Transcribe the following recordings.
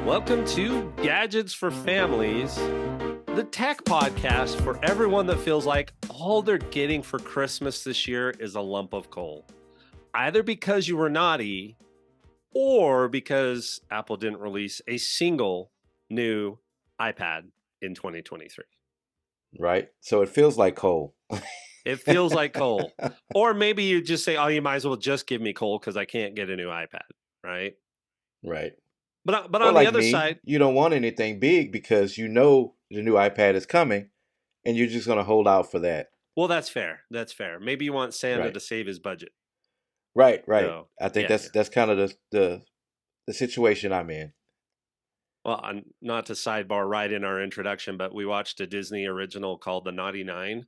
Welcome to Gadgets for Families, the tech podcast for everyone that feels like all they're getting for Christmas this year is a lump of coal. Either because you were naughty or because Apple didn't release a single new iPad in 2023. Right? So it feels like coal. It feels like coal. Or maybe you just say, oh, you might as well just give me coal because I can't get a new iPad, right? Right. But Or on the like other me, side, you don't want anything big because you know the new iPad is coming and you're just going to hold out for that. well, that's fair. That's fair. Maybe you want Santa Right. to save his budget. Right. So, I think yeah. that's kind of the situation I'm in. Well, not to sidebar right in our introduction, but we watched a Disney original called The Naughty Nine,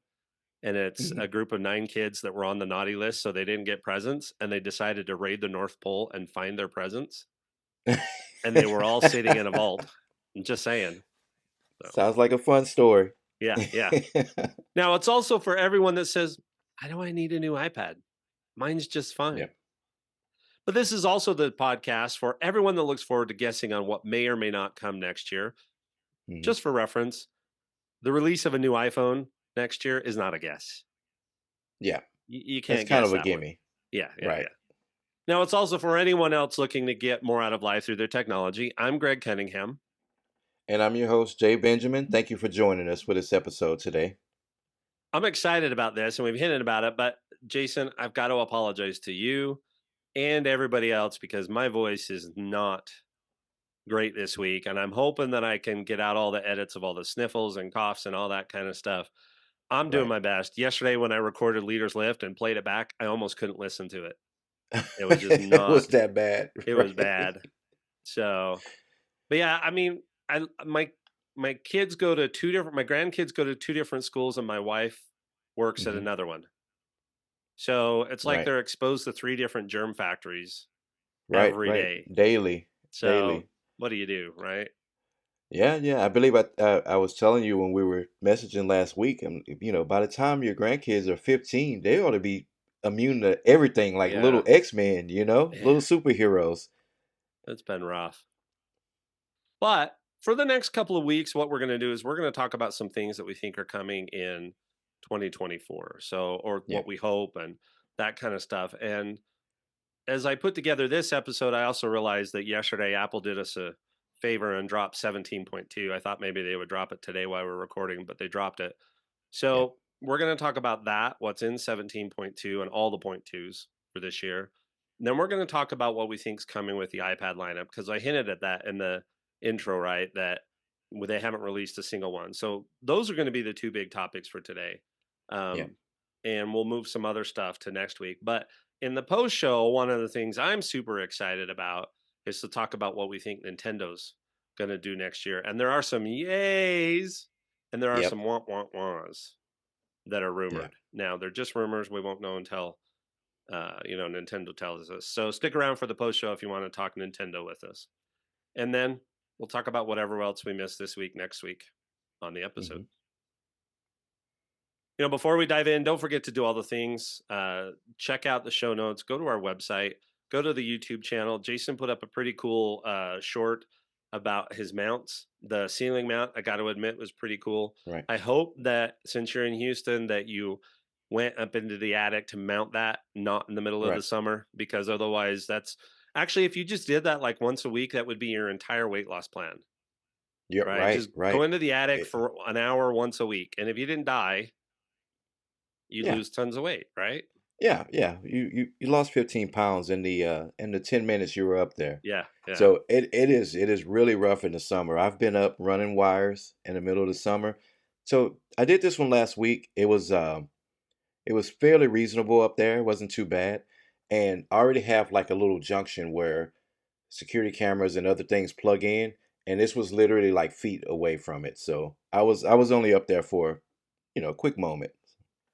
and it's Mhm. a group of 9 kids that were on the naughty list, so they didn't get presents, and they decided to raid the North Pole and find their presents, and they were all sitting in a vault. I'm just saying. So, Sounds like a fun story. yeah. Now, it's also for everyone that says, "I know I need a new iPad. Mine's just fine." Yep. But this is also the podcast for everyone that looks forward to guessing on what may or may not come next year. Mhm. Just for reference, the release of a new iPhone next year is not a guess. Yeah. You That's can't kind guess of a that one. gimme. Yeah. Right. Now, it's also for anyone else looking to get more out of life through their technology. I'm Greg Cunningham. And I'm your host, Jay Benjamin. Thank you for joining us for this episode today. I'm excited about this, and we've hinted about it, but Jason, I've got to apologize to you and everybody else because my voice is not great this week, and I'm hoping that I can get out all the edits of all the sniffles and coughs and all that kind of stuff. I'm doing Right. my best. Yesterday, when I recorded Leaders Lift and played it back, I almost couldn't listen to it. It was just It was not, that bad. it was Right. bad. So, but yeah, I mean, my kids go to my grandkids go to 2 different schools and my wife works at Mhm. another one. So, it's like Right. they're exposed to 3 different germ factories every Right. day. Daily. So, Daily. what do you do, right? Yeah. I believe I was telling you when we were messaging last week, and by the time your grandkids are 15, they ought to be immune to everything, like Yeah. little X-Men, Yeah, little superheroes. it's been rough. But for the next couple of weeks, what we're going to do is we're going to talk about some things that we think are coming in 2024. So, or Yeah. what we hope and that kind of stuff. And as I put together this episode, I also realized that yesterday Apple did us a favor and dropped 17.2. I thought maybe they would drop it today while we're recording, but they dropped it. Yeah. So, we're going to talk about that, what's in 17.2 and all the point twos for this year. And then we're going to talk about what we think is coming with the iPad lineup because I hinted at that in the intro, right? That they haven't released a single one. So those are going to be the 2 big topics for today. Yeah. Um, and we'll move some other stuff to next week. But in the post show, one of the things I'm super excited about is to talk about what we think Nintendo's going to do next year. And there are some yays and there are Yep. some wahs that are Yeah. rumored. Now they're just rumors. We won't know until Nintendo tells us. So stick around for the post show if you want to talk Nintendo with us. And then we'll talk about whatever else we missed this week next week on the episode. Hmm. Before we dive in, don't forget to do all the things. Check out the show notes. Go to our website. Go to the YouTube channel. Jason put up a pretty cool short about his mounts. The ceiling mount, I got to admit, was pretty cool. Right. I hope that since you're in Houston, that you went up into the attic to mount that, not in the middle of the Right. summer, because otherwise, that's actually if you just did that like once a week, that would be your entire weight loss plan, You're right? right. Just go Right. into the attic It- for an hour once a week, and if you didn't die, you'd yeah. lose tons of weight, right? Yeah. You lost 15 pounds in the 10 minutes you were up there. Yeah. So it is really rough in the summer. I've been up running wires in the middle of the summer. So I did this one last week. It was fairly reasonable up there. It wasn't too bad. And I already have like a little junction where security cameras and other things plug in. And this was literally like feet away from it. So I was only up there for, a quick moment.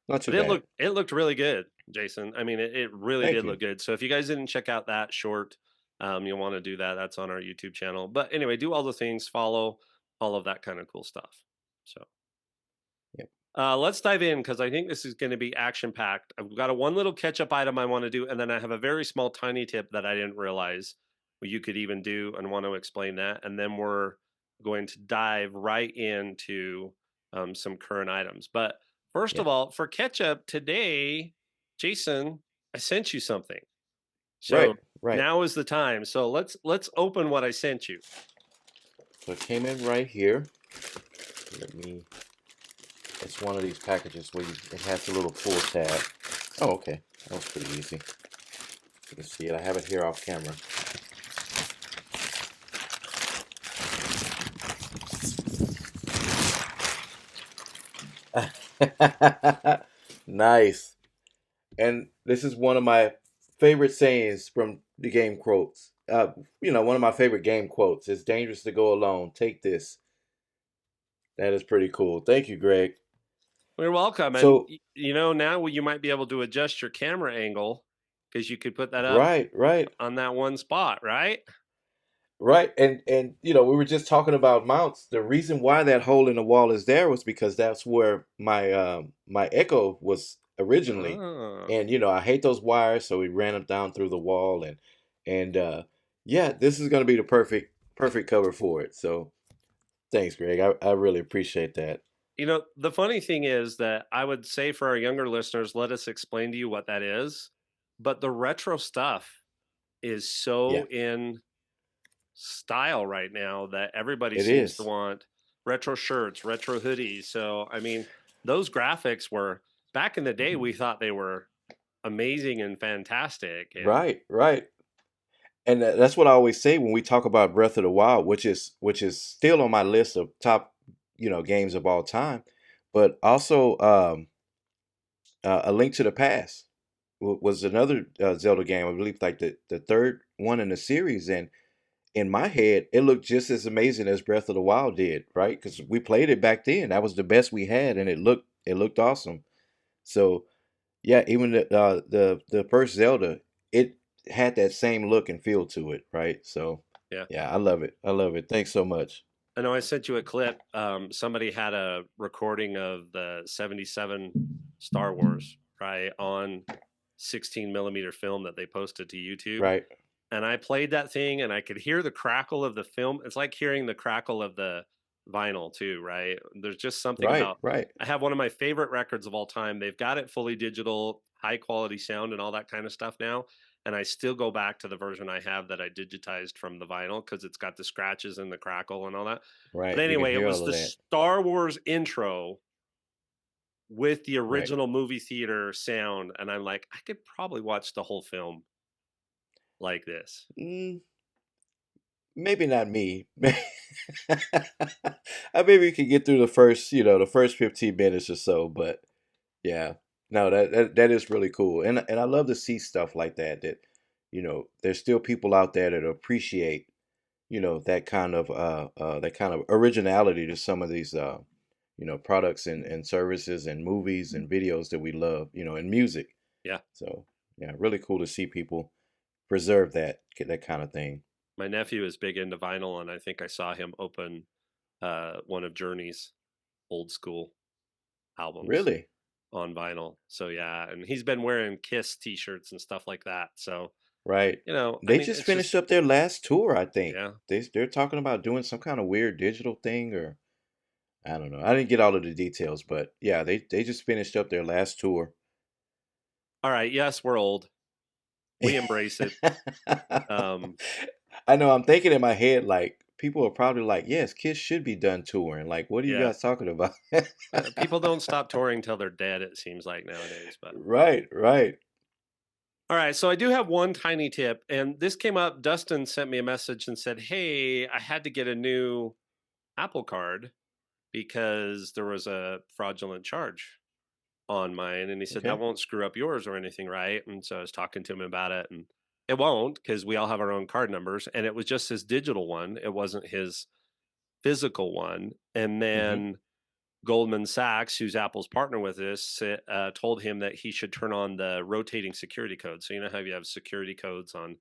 Not too But it bad. looked really good, Jason. I mean, it really Thank did you. look good. So if you guys didn't check out that short, you'll want to do that. That's on our YouTube channel. But anyway, do all the things, follow all of that kind of cool stuff. So Yep. let's dive in because I think this is going to be action packed. I've got one little catch up item I want to do, and then I have a very small, tiny tip that I didn't realize you could even do and want to explain that. And then we're going to dive right into some current items. But first Yeah. of all, for catch up today, Jason, I sent you something. So Right. Right. now is the time. So let's open what I sent you. So it came in right here. Let me. It's one of these packages where it has a little pull tab. Oh, okay. That was pretty easy. You can see it. I have it here off camera. Nice. And this is one of my favorite sayings from the game quotes. One of my favorite game quotes. It's dangerous to go alone. Take this. That is pretty cool. Thank you, Greg. You're welcome. And So, now you might be able to adjust your camera angle because you could put that up right, right. on that one spot, right? Right, and we were just talking about mounts. The reason why that hole in the wall is there was because that's where my Echo was originally, Oh. and I hate those wires, so we ran them down through the wall, and yeah, this is going to be the perfect cover for it. So thanks, Greg. I really appreciate that. The funny thing is that I would say for our younger listeners, let us explain to you what that is. But the retro stuff is Yeah, so in style right now that everybody it seems to is. want retro shirts, retro hoodies. So, I mean, those graphics were back in the day, we thought they were amazing and fantastic. And Right, right. And that's what I always say when we talk about Breath of the Wild, which is still on my list of top, games of all time. But also, A Link to the Past was another Zelda game. I believe like the third one in the series, and in my head, it looked just as amazing as Breath of the Wild did, right? Because we played it back then. That was the best we had, and it looked awesome. So yeah, even the first Zelda, it had that same look and feel to it, right? So yeah, yeah, I love it. I love it. Thanks so much. I know I sent you a clip. Somebody had a recording of the 77 Star Wars, right, on 16 millimeter film that they posted to YouTube. Right, And I played that thing and I could hear the crackle of the film. It's like hearing the crackle of the vinyl too, right? There's just something right, about right, I have one of my favorite records of all time. They've got it fully digital, high quality sound and all that kind of stuff now. And I still go back to the version I have that I digitized from the vinyl because it's got the scratches and the crackle and all that. But right. You can anyway, it hear was all of the that. Star Wars intro with the Right. original movie theater sound. And I'm like, I could probably watch the whole film like this. Mm, maybe not me. I maybe we could get through the first 15 minutes or so, but yeah. No, that is really cool. And I love to see stuff like that there's still people out there that appreciate, that kind of originality to some of these products and services and movies and videos that we love, and music. Yeah. So, yeah, really cool to see people preserve that kind of thing. My nephew is big into vinyl, and I think I saw him open one of Journey's old school albums Really? on vinyl. So yeah, and he's been wearing Kiss T-shirts and stuff like that. So Right. I They mean, just it's finished just up their last tour, I think. yeah. They're talking about doing some kind of weird digital thing, or I don't know. I didn't get all of the details, but yeah, they just finished up their last tour. All right, yes, we're old. We embrace it. Um, I know I'm thinking in my head like people are probably like, "Yes, Kiss should be done touring." Like, what are you yeah, guys talking about? people don't stop touring till they're dead. It seems like nowadays, but. Right, right. All right, so I do have one tiny tip, and this came up. Dustin sent me a message and said, "Hey, I had to get a new Apple Card because there was a fraudulent charge on mine." And he said, "That Okay. won't screw up yours or anything, right?" And so I was talking to him about it, and it won't because we all have our own card numbers. And it was just his digital one, it wasn't his physical one. And Hmm. then Goldman Sachs, who's Apple's partner with this, told him that he should turn on the rotating security code. So, you know how you have security codes on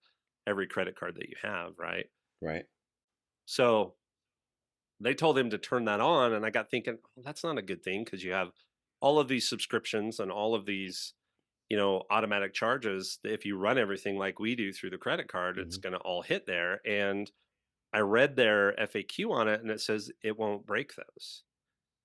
every credit card that you have, right? Right. So they told him to turn that on. And I got thinking, oh, that's not a good thing because you have all of these subscriptions and all of these automatic charges. If you run everything like we do through the credit card, it's Hmm. going to all hit there. And I read their FAQ on it, and it says it won't break those.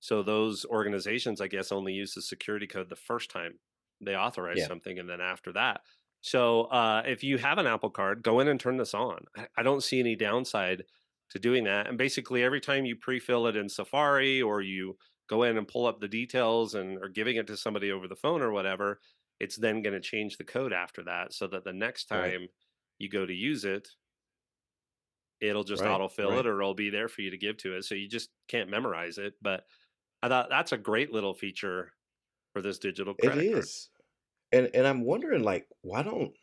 So those organizations, I guess, only use the security code the first time they authorize Yeah. something, and then after that. So if you have an Apple Card, go in and turn this on. I don't see any downside to doing that. And basically, every time you pre-fill it in Safari or you go in and pull up the details and are giving it to somebody over the phone or whatever, it's then going to change the code after that, so that the next Right. time you go to use it, it'll just Right. autofill it Right. or it'll be there for you to give to it. So you just can't memorize it. But I thought that's a great little feature for this digital It credit card. is. And I'm wondering, like, why don't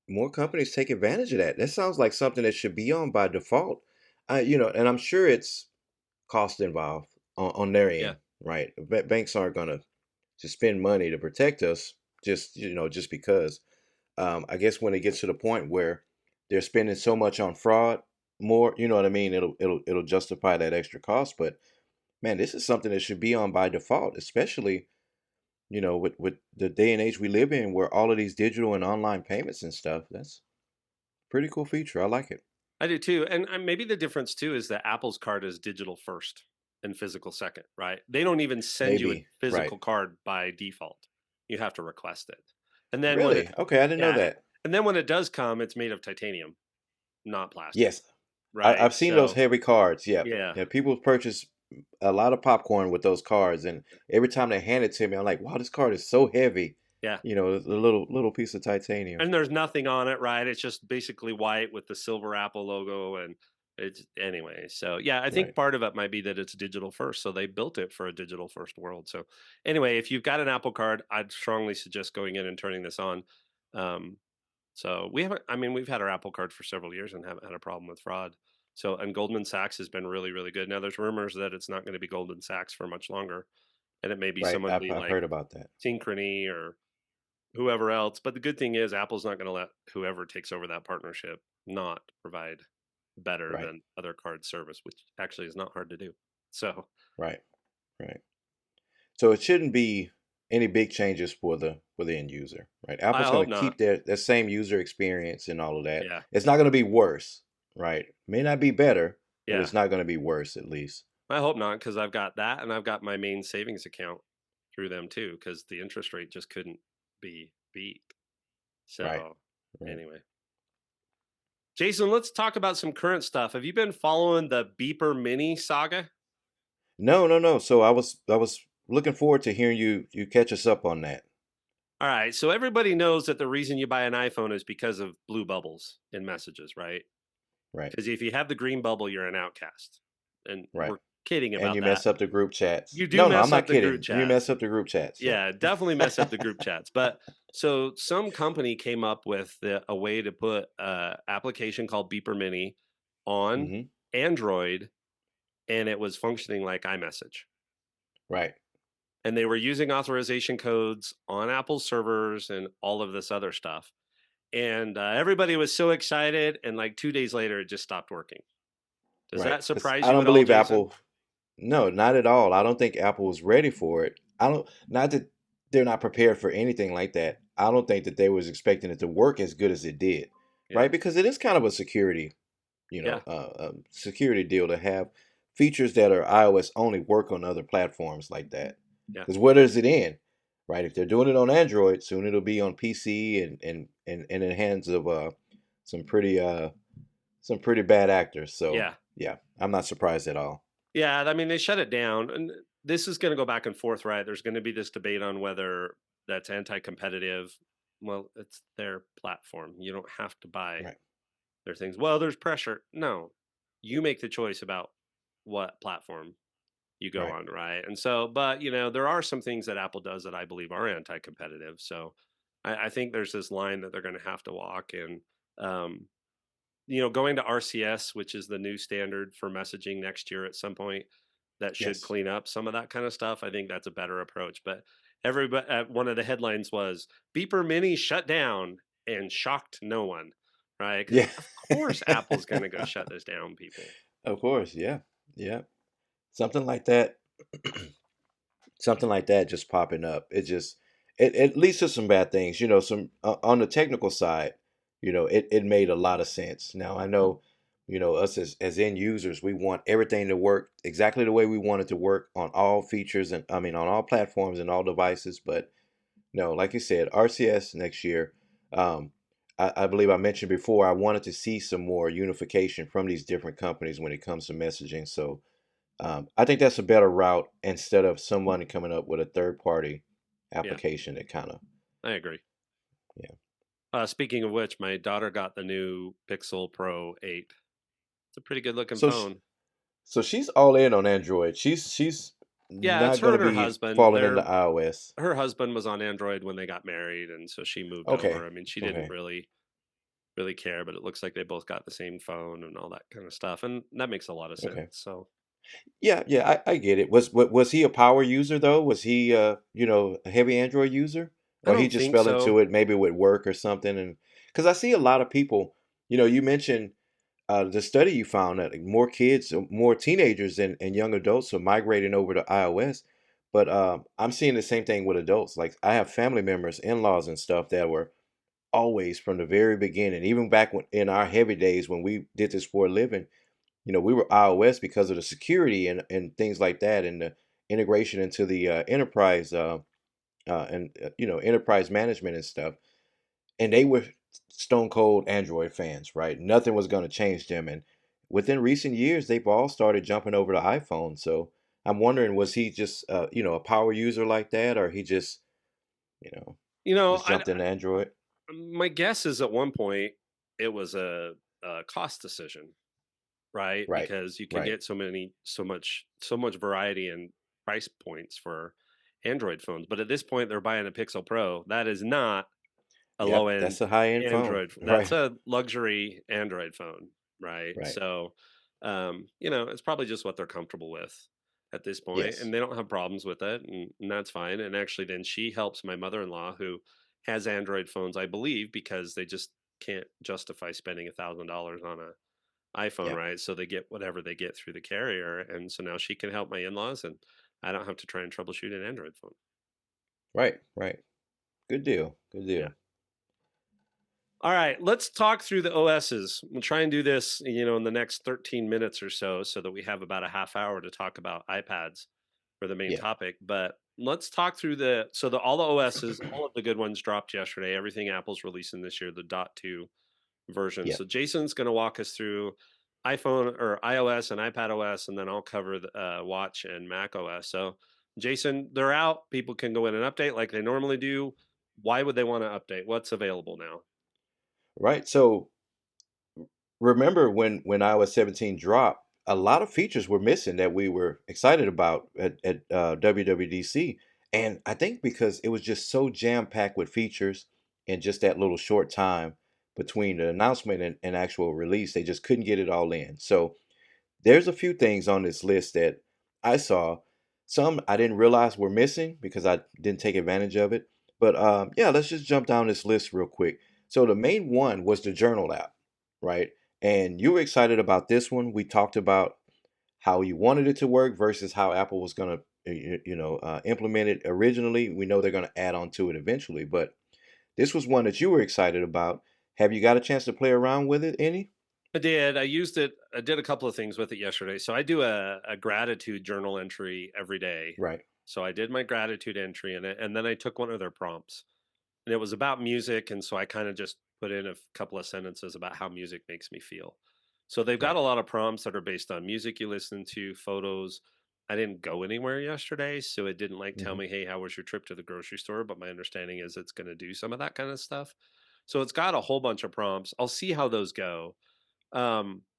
more companies take advantage of that? That sounds like something that should be on by default. And I'm sure it's cost involved on their Yeah. end, right? Banks aren't going to spend money to protect us just because. I guess when it gets to the point where they're spending so much on fraud, more, you know what I mean? It'll justify that extra cost. But man, this is something that should be on by default, especially with the day and age we live in, where all of these digital and online payments and stuff. That's a pretty cool feature. I like it. I do too. And maybe the difference too is that Apple's card is digital first and physical second, right? They don't even send you a Maybe right. physical card by default. You have to request it. And then when Really? it, Okay, I didn't know yeah, that. and then when it does come, it's made of titanium, not plastic, Yes, right? I've seen those So, heavy cards. Yep. yeah. Yeah, people purchase a lot of popcorn with those cards, and every time they hand it to me, I'm like, "Wow, this card is so heavy." Yeah. It's a little piece of titanium. And there's nothing on it, right? It's just basically white with the silver Apple logo, and it's anyway. So yeah, I think Right. part of it might be that it's digital first, so they built it for a digital first world. So anyway, if you've got an Apple Card, I'd strongly suggest going in and turning this on. Um, so we haven't. I mean, we've had our Apple Card for several years and haven't had a problem with fraud. So and Goldman Sachs has been really, really good. Now there's rumors that it's not going to be Goldman Sachs for much longer, and it may be Right. somebody I've like heard about that. Synchrony or whoever else. But the good thing is, Apple's not going to let whoever takes over that partnership not provide better Right. than other card service, which actually is not hard to do. So Right. Right. So it shouldn't be any big changes for the end user, right? I Apple's going hope to not. keep their same user experience and all of that. Yeah. It's not going to be worse, right? May not be better, but Yeah. it's not going to be worse at least. I hope not, because I've got that and I've got my main savings account through them too, because the interest rate just couldn't be beat. Right. So Right. anyway. Jason, let's talk about some current stuff. Have you been following the Beeper Mini saga? No, no, no. So I was looking forward to hearing you catch us up on that. All right. So everybody knows that the reason you buy an iPhone is because of blue bubbles in messages, right? Right. Because if you have the green bubble, you're an outcast. And Right. we're kidding And about you that. mess up the group chats. You do No, no, I'm mess not up the group kidding. You mess chats. up the group chats. Yeah. Yeah, definitely mess up the group chats. But so some company came up with a way to put an application called Beeper Mini on Hmm. Android, and it was functioning like iMessage. Right. And they were using authorization codes on Apple servers and all of this other stuff. And everybody was so excited. And like 2 days later, it just stopped working. Does Right. that Because surprise I you don't at all, believe Jason? Apple. No, not at all. I don't think Apple was ready for it. I don't. Not that they're not prepared for anything like that. I don't think that they was expecting it to work as good as it did, Yeah. right? Because it is kind of a security, Yeah. security deal to have features that are iOS only work on other platforms like that. Yeah. Because where does it end, right? If they're doing it on Android, soon it'll be on PC and in the hands of some pretty uh some pretty bad actors. So Yeah. yeah, I'm not surprised at all. Yeah. I mean, they shut it down. And this is going to go back and forth, right? There's going to be this debate on whether that's anti competitive. Well, it's their platform. You don't have to buy Right. their things. Well, there's pressure. No, you make the choice about what platform you go Right. on, right? And so, but there are some things that Apple does that I believe are anti-competitive. So, I think there's this line that they're going to have to walk, and um, going to RCS, which is the new standard for messaging next year at some point, that should Yes. clean up some of that kind of stuff. I think that's a better approach. But everybody, one of the headlines was Beeper Mini shut down and shocked no one, right? Because Yeah. of course Apple's going to go shut this down, people. Of course. Yeah. Yeah. Something like that. Something like that just popping up. At least there's some bad things. Some on the technical side. It made a lot of sense. Now I know, us as end users, we want everything to work exactly the way we want it to work on all features, and I mean on all platforms and all devices. But no, like you said, RCS next year. Um, I believe I mentioned before I wanted to see some more unification from these different companies when it comes to messaging. So I think that's a better route instead of someone coming up with a third party Yeah, application that kind of, I agree. yeah. Speaking of which, my daughter got the new Pixel Pro 8. It's a pretty good looking So phone. so she's all in on Android. She's Yeah, it's not her going to and her be husband. falling into iOS. Her husband was on Android when they got married, and so she moved over. Okay. I mean, she didn't Okay. really care, but it looks like they both got the same phone and all that kind of stuff, and that makes a lot of sense. Okay. So Yeah, yeah, I get it. Was he a power user though? Was he a heavy Android user? I Or he don't just think fell so. into it maybe with work or something? And because I see a lot of people, you mentioned the study you found that like, more kids, more teenagers and young adults are migrating over to iOS. But I'm seeing the same thing with adults. Like I have family members, in-laws and stuff that were always from the very beginning, even back when in our heavy days when we did this for a living, we were iOS because of the security and things like that, and the integration into the enterprise and enterprise management and stuff. And they were stone cold Android fans, right? Nothing was going to change them. And within recent years, they've all started jumping over to iPhone. So I'm wondering, was he just a power user like that, or he you know You know, just jumped into Android? my guess is at one point it was a cost decision, right? Right, Because you can right. get so much variety and price points for Android phones. But at this point, they're buying a Pixel Pro. That is not a low Yep, end that's a high end phone. Android. That's Right, a luxury Android phone, right? right. So, it's probably just what they're comfortable with at this point, Yes. and they don't have problems with it, and that's fine. And actually, then she helps my mother-in-law who has Android phones, I believe, because they just can't justify spending $1,000 on a iPhone, Yep. right? So they get whatever they get through the carrier, and so now she can help my in-laws, and I don't have to try and troubleshoot an Android phone. Right, right. Good deal. Good Yeah. deal. All right, let's talk through the OSs. We'll try and do this, in the next 13 minutes or so that we have about a half hour to talk about iPads for the main Yeah. topic. But let's talk through all the OSs, all of the good ones dropped yesterday. Everything Apple's releasing this year, the dot two version. Yeah. So Jason's going to walk us through iPhone or iOS and iPad OS, and then I'll cover the Watch and Mac OS. So Jason, they're out. People can go in and update like they normally do. Why would they want to update? What's available now? Right. So remember when iOS 17 dropped, a lot of features were missing that we were excited about at WWDC. And I think because it was just so jam packed with features in just that little short time between the announcement and actual release, they just couldn't get it all in. So there's a few things on this list that I saw. Some I didn't realize were missing because I didn't take advantage of it. But yeah, let's just jump down this list real quick. So the main one was the Journal app, right? And you were excited about this one. We talked about how you wanted it to work versus how Apple was going to, implement it originally. We know they're going to add on to it eventually, but this was one that you were excited about. Have you got a chance to play around with it any? I did. I used it. I did a couple of things with it yesterday. So I do a gratitude journal entry every day. Right. So I did my gratitude entry in it, and then I took one of their prompts, and it was about music. And so I kind of just put in a couple of sentences about how music makes me feel. So they've got Right. a lot of prompts that are based on music you listen to, photos. I didn't go anywhere yesterday, so it didn't like tell Hmm. me, hey, how was your trip to the grocery store? But my understanding is it's going to do some of that kind of stuff. So it's got a whole bunch of prompts. I'll see how those go.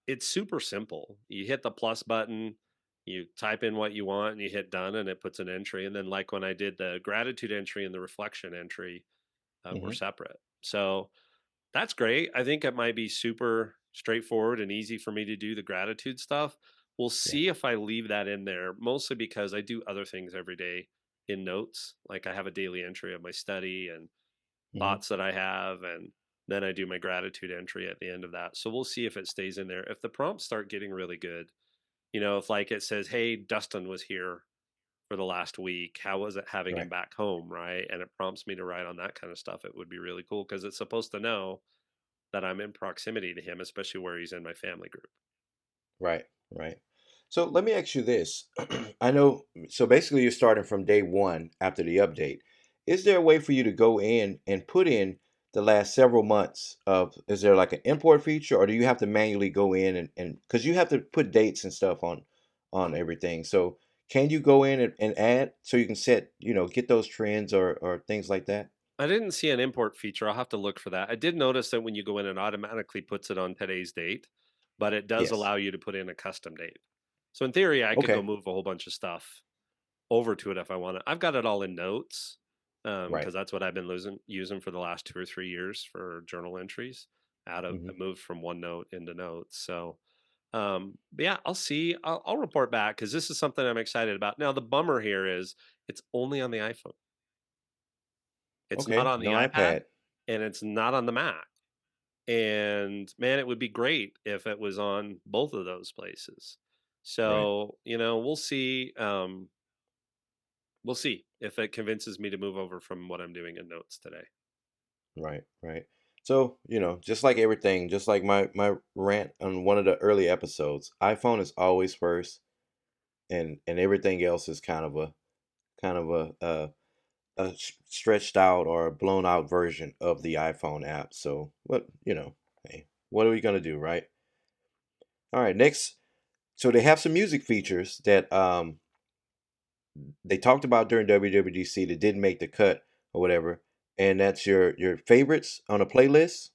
It's super simple. You hit the plus button, you type in what you want, and you hit done, and it puts an entry. And then, like when I did the gratitude entry and the reflection entry, were Hmm. separate. So that's great. I think it might be super straightforward and easy for me to do the gratitude stuff. We'll Yeah. see if I leave that in there, mostly because I do other things every day in notes. Like I have a daily entry of my study and Hmm. thoughts that I have, and then I do my gratitude entry at the end of that. So we'll see if it stays in there. If the prompts start getting really good, if like it says, "Hey, Dustin was here," for the last week. How was it having him Right. back home, right? And it prompts me to write on that kind of stuff. It would be really cool because it's supposed to know that I'm in proximity to him, especially where he's in my family group. Right, right. So let me ask you this. I know, so basically you're starting from day one after the update. Is there a way for you to go in and put in the last several months of, is there like an import feature, or do you have to manually go in and because you have to put dates and stuff on everything. So can you go in and add so you can set, get those trends or things like that? I didn't see an import feature. I'll have to look for that. I did notice that when you go in, it automatically puts it on today's date, but it does Yes. allow you to put in a custom date. So in theory, I could go Okay. move a whole bunch of stuff over to it if I want to. I've got it all in notes Right. because that's what I've been using for the last 2 or 3 years for journal entries. I Hmm. moved from OneNote into Notes. So, but yeah, I'll see. I'll report back because this is something I'm excited about. Now, the bummer here is it's only on the iPhone. It's not Okay. on the No iPad iPad. and it's not on the Mac. And man, it would be great if it was on both of those places. Right. So, we'll see if it convinces me to move over from what I'm doing in Notes today. Right, right. So, just like everything, just like my rant on one of the early episodes, iPhone is always first, and everything else is kind of a stretched out or a blown out version of the iPhone app. So, hey, what are we gonna do, right? All right, next. So they have some music features that they talked about during WWDC that didn't make the cut or whatever, and that's your favorites on a playlist.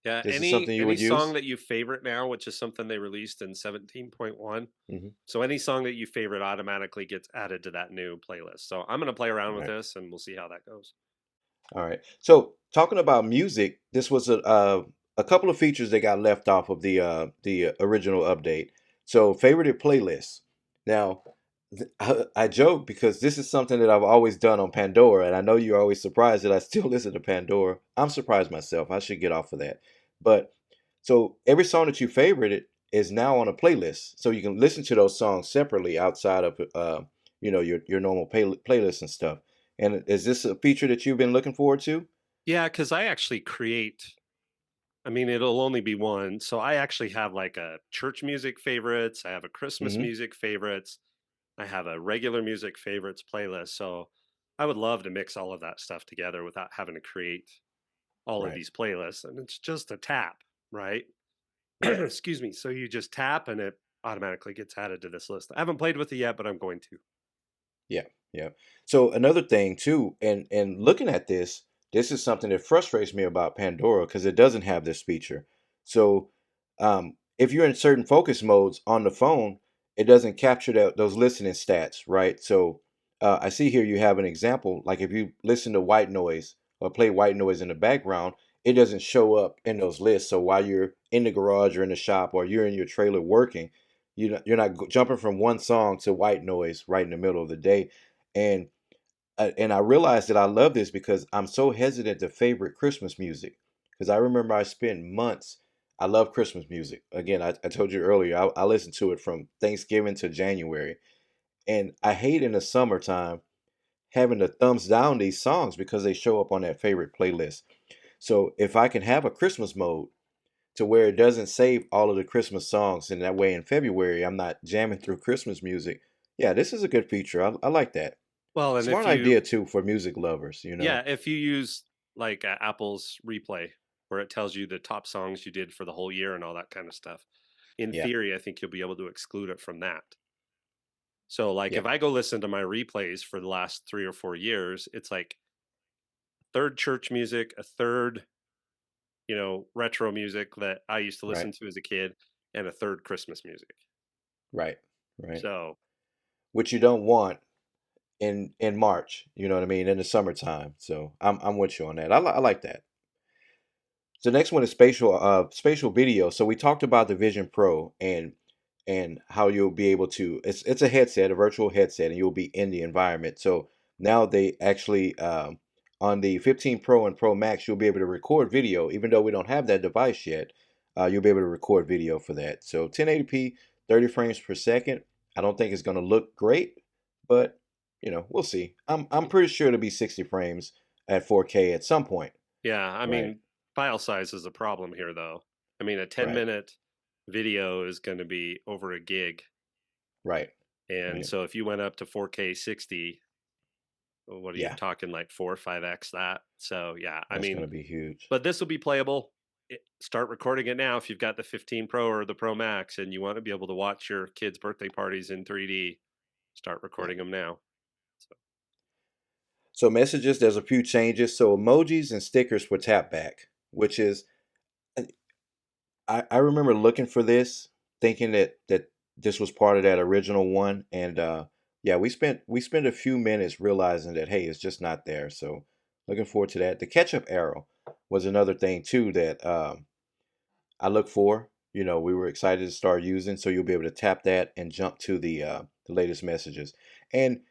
Yeah, This is any something you any would song use. that you favorite now, which is something they released in 17.1. Hmm. So any song that you favorite automatically gets added to that new playlist. So I'm gonna play around with Right. this and we'll see how that goes. All right. So talking about music, this was a couple of features that got left off of the original update. So favorited playlists. Now, I joke because this is something that I've always done on Pandora, and I know you're always surprised that I still listen to Pandora. I'm surprised myself. I should get off of that. But so every song that you favorited is now on a playlist, so you can listen to those songs separately outside of your normal playlist and stuff. And is this a feature that you've been looking forward to? Yeah, because I actually create. I mean, it'll only be one. So I actually have like a church music favorites. I have a Christmas Hmm. music favorites. I have a regular music favorites playlist. So I would love to mix all of that stuff together without having to create all of Right. these playlists. And it's just a tap, right? Yeah. Excuse me. So you just tap and it automatically gets added to this list. I haven't played with it yet, but I'm going to. Yeah, yeah. So another thing too, and looking at this is something that frustrates me about Pandora because it doesn't have this feature. So if you're in certain focus modes on the phone, it doesn't capture those listening stats, right? So I see here you have an example, like if you listen to white noise or play white noise in the background, it doesn't show up in those lists. So while you're in the garage or in the shop or you're in your trailer working, you're not jumping from one song to white noise right in the middle of the day. And I realized that I love this because I'm so hesitant to favorite Christmas music, because I remember I spent months. I love Christmas music. Again, I told you earlier, I listen to it from Thanksgiving to January, and I hate in the summertime having to thumbs down these songs because they show up on that favorite playlist. So if I can have a Christmas mode to where it doesn't save all of the Christmas songs, and that way in February I'm not jamming through Christmas music. Yeah, this is a good feature. I like that. Well, and Smart idea too for music lovers, if you use like Apple's replay, where it tells you the top songs you did for the whole year and all that kind of stuff, in Yeah, theory, I think you'll be able to exclude it from that. So, like, yeah, if I go listen to my replays for the last 3 or 4 years, it's like third church music, a third, retro music that I used to right, listen to as a kid, and a third Christmas music. right, right. So, Which you don't want in March, you know what I mean, in the summertime. So I'm with you on that. I like that. So next one is spatial video. So we talked about the Vision Pro and how you'll be able to it's a headset, a virtual headset, and you'll be in the environment. So now they actually on the 15 Pro and Pro Max, you'll be able to record video, even though we don't have that device yet. You'll be able to record video for that. So 1080p, 30 frames per second. I don't think it's going to look great, but we'll see. I'm pretty sure it'll be 60 frames at 4K at some point. Yeah, I Right. mean, file size is a problem here, though. I mean, a 10 Right. minute video is going to be over a gig. Right. And Right. so if you went up to 4K 60, what are you Yeah, talking like 4 or 5x that? So, yeah, I that's mean, gonna be huge. but this will be playable. Start recording it now if you've got the 15 Pro or the Pro Max and you want to be able to watch your kids' birthday parties in 3D. Start Yeah. recording them now. So, So messages, there's a few changes. So emojis and stickers for tap back, which is I remember looking for this, thinking that this was part of that original one, and yeah, we spent a few minutes realizing that hey, it's just not there. So looking forward to that. The ketchup arrow was another thing too that I look for. We were excited to start using, so you'll be able to tap that and jump to the latest messages. And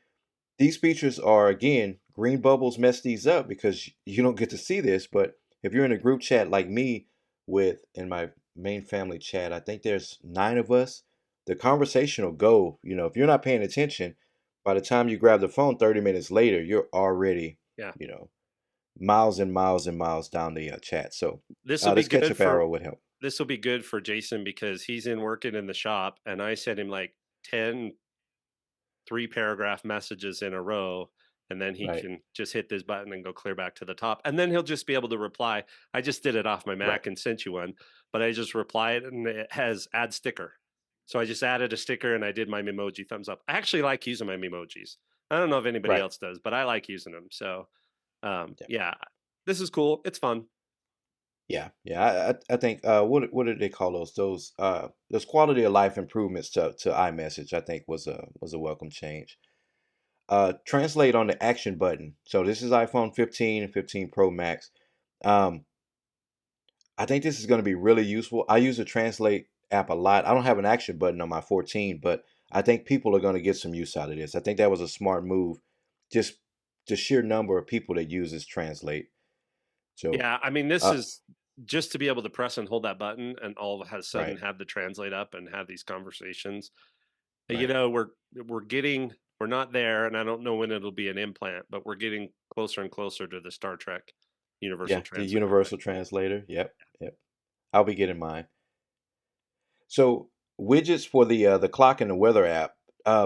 these features are again, green bubbles mess these up because you don't get to see this, but if you're in a group chat like me with in my main family chat, I think there's 9 of us, the conversation will go, if you're not paying attention, by the time you grab the phone 30 minutes later, you're already, yeah. you know, miles and miles and miles down the chat. So, This will be this good ketchup for arrow would help. this will be good for Jason because he's in working in the shop and I sent him like 10 3 paragraph messages in a row and then he Right. can just hit this button and go clear back to the top and then he'll just be able to reply. I just did it off my Right. Mac and sent you one, but I just replied and it has add sticker. So I just added a sticker and I did my memoji thumbs up. I actually like using my memojis. I don't know if anybody Right. else does, but I like using them. So Yeah. yeah, this is cool. It's fun. Yeah, yeah. I think what did they call those? Those quality of life improvements to iMessage. I think was a welcome change. Translate on the action button. So this is iPhone 15 and 15 Pro Max. Um, I think this is going to be really useful. I use the Translate app a lot. I don't have an action button on my 14, but I think people are going to get some use out of this. I think that was a smart move. Just the sheer number of people that uses Translate. So, Yeah, I mean, this uh, is just to be able to press and hold that button and all of a right, sudden have the translate up and have these conversations. You right. know, we're not there, and I don't know when it'll be an implant, but we're getting closer and closer to the Star Trek Universal Yeah, the Translator universal eventually. translator. Yep, yep. I'll be getting mine. So widgets for the clock and the weather app.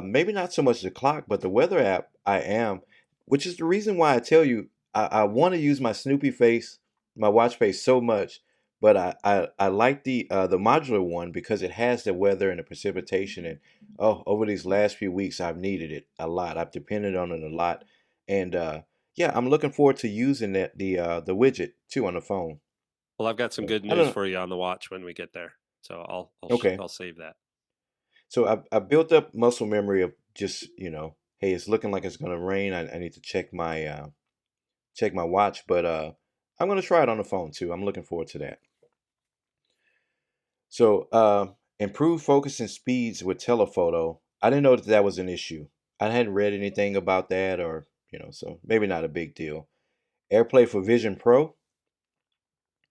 Maybe not so much the clock, but the weather app. I am, which is the reason why I tell you I want to use my Snoopy face, my watch face so much. But I like the modular one because it has the weather and the precipitation. And oh, over these last few weeks, I've needed it a lot. I've depended on it a lot. And yeah, I'm looking forward to using the widget too on the phone. Well, I've got some So good I news don't know. for you on the watch when we get there, so Okay. I'll save that. So I built up muscle memory of just, hey, it's looking like it's gonna rain. I need to check my watch, but I'm gonna try it on the phone too. I'm looking forward to that. So improve focus and speeds with telephoto. I didn't know that that was an issue. I hadn't read anything about that, or so maybe not a big deal. AirPlay for Vision Pro.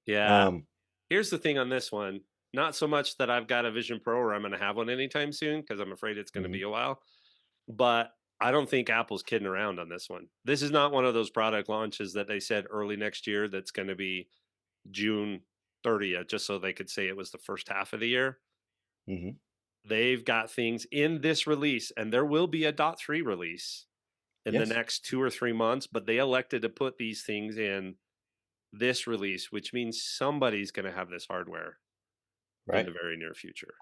Yeah, Um, here's the thing on this one. Not so much that I've got a Vision Pro or I'm going to have one anytime soon because I'm afraid it's going to mhm, be a while. But I don't think Apple's kidding around on this one. This is not one of those product launches that they said early next year that's going to be June 30th, just so they could say it was the first half of the year. mhm. They've got things in this release, and there will be a dot .3 release in the Yes, next 2 or 3 months, but they elected to put these things in this release, which means somebody's going to have this hardware in right. the very near future.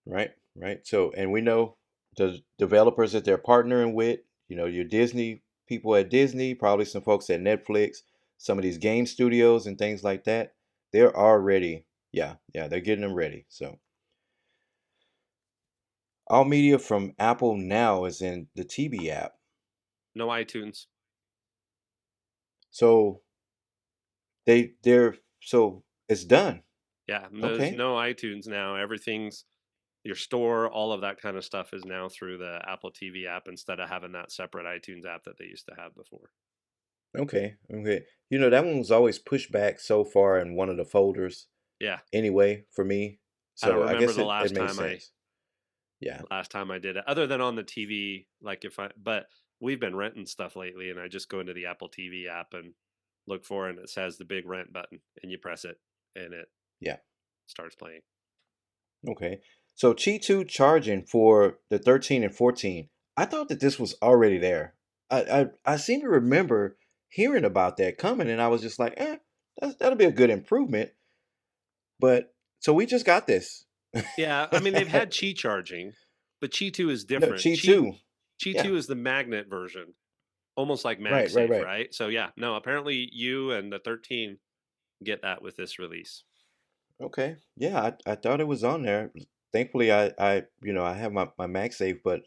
Right, right. So, and we know the developers that they're partnering with, your Disney people at Disney, probably some folks at Netflix, some of these game studios and things like that. They're already, yeah, yeah, they're getting them ready. So, all media from Apple now is in the TV app. No iTunes. So, so it's done. Yeah, there's Okay. no iTunes now. Everything's your store, all of that kind of stuff is now through the Apple TV app instead of having that separate iTunes app that they used to have before. Okay. Okay. That one was always pushed back so far in one of the folders Yeah, anyway for me. I don't So, I remember guess the it last made time I sense. Yeah. last time I did it, other than on the TV. Like if I, but we've been renting stuff lately, and I just go into the Apple TV app and look for it, and it says the big rent button, and you press it, and it Yeah. starts playing. Okay. So Qi 2 charging for the 13 and 14. I thought that this was already there. I seem to remember hearing about that coming, and I was just like, that'll be a good improvement. But so we just got this. Yeah, I mean they've had Qi charging, but Qi 2 is No, different. Qi 2. Qi Yeah. 2 is the magnet version, almost like Right, right, MagSafe, right. right? So yeah, no, apparently you and the 13 get that with this release. Okay. Yeah, I thought it was on there. Thankfully I have my MagSafe, but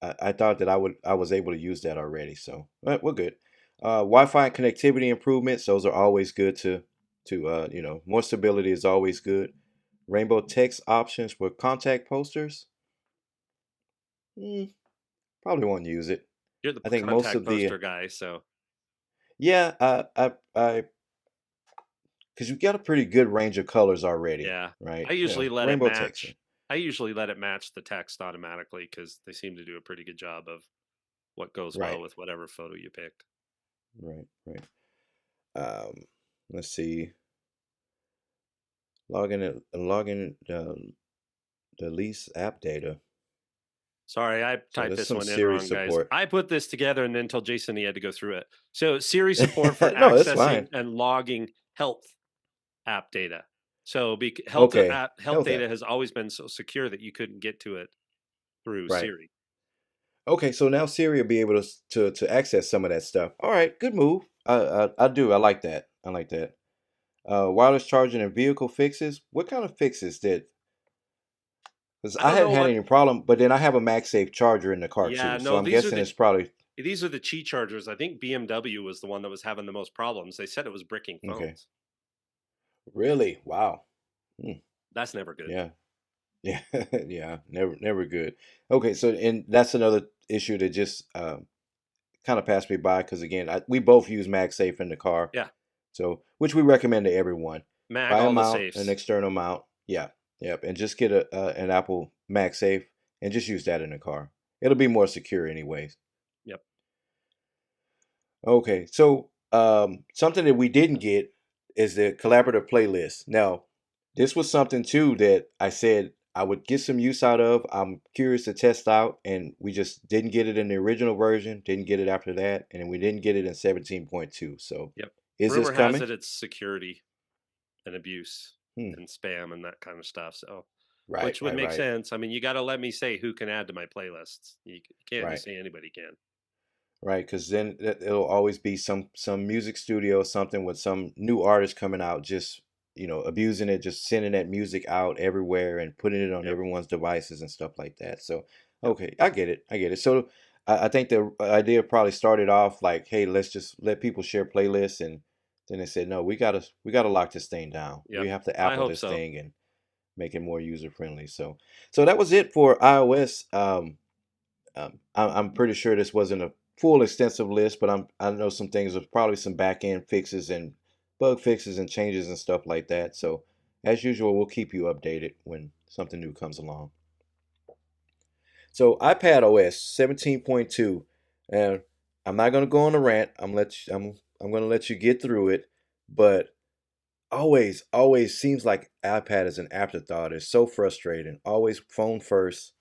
I thought that I was able to use that already, so we're good. Wi-Fi and connectivity improvements, those are always good to more stability is always good. Rainbow text options with contact posters. Mm, probably won't use it. You're the I think most contact of the poster guy, so yeah, I because you got a pretty good range of colors already, yeah. right? I usually let it Rainbow texting. match. I usually let it match the text automatically because they seem to do a pretty good job of what goes well Right, with whatever photo you picked. right, right. Um, let's see. Login the lease app data. Sorry, I So typed there's this some one in Siri wrong, guys. support. I put this totogether and then told Jason he had to go through it. So Siri support for No, it's accessing fine. and logging health app data. So Okay. health Health data app. has always been so secure that you couldn't get to it through Right. Siri. Okay, so now Siri will be able to access some of that stuff. All right, good move. I do. I like that. I like that. Wireless charging and vehicle fixes. What kind of fixes did? Because I I don't hadn't know had what. any problem, but then I have a MagSafe charger in the car Yeah, too, so no, I'm guessing it's probably these are the Qi chargers. I think BMW was the one that was having the most problems. They said it was bricking okay. phones. Really? Wow. Hmm, That's never good. yeah. Yeah. Yeah. Never good. Okay, so and that's another issue that just kind of passed me by because again, we both use MagSafe in the car, Yeah, so which we recommend to everyone. mag Buy a all the mount, an safes. external mount, yeah, yep, and just get an Apple MagSafe and just use that in the car. It'll be more secure, anyways. Yep. Okay, so something that we didn't get is the collaborative playlist. Now, this was something too that I said I would get some use out of. I'm curious to test out, and we just didn't get it in the original version, didn't get it after that, and we didn't get it in 17.2. So, Yep. is this Rumor has coming? it it's security and abuse Hmm. and spam and that kind of stuff. So, Right, which would right, make right, sense. I mean, you got to let me say who can add to my playlists. You can't right. just say anybody can. Right, because then it'll always be some music studio, something with some new artist coming out, just abusing it, just sending that music out everywhere and putting it on Yep. everyone's devices and stuff like that. So, Yep. okay, I get it, I get it. So, I think the idea probably started off like, hey, let's just let people share playlists, and then they said, no, we gotta lock this thing down. We Yep. have to I Apple hope this so. thing and make it more user friendly. So that was it for iOS. I'm pretty sure this wasn't a full extensive list, but I know some things. There's probably some back end fixes and bug fixes and changes and stuff like that. So as usual, we'll keep you updated when something new comes along. So iPad OS 17.2, and I'm not gonna go on a rant. I'm gonna let you get through it, but always seems like iPad is an afterthought. It's so frustrating. Always phone first,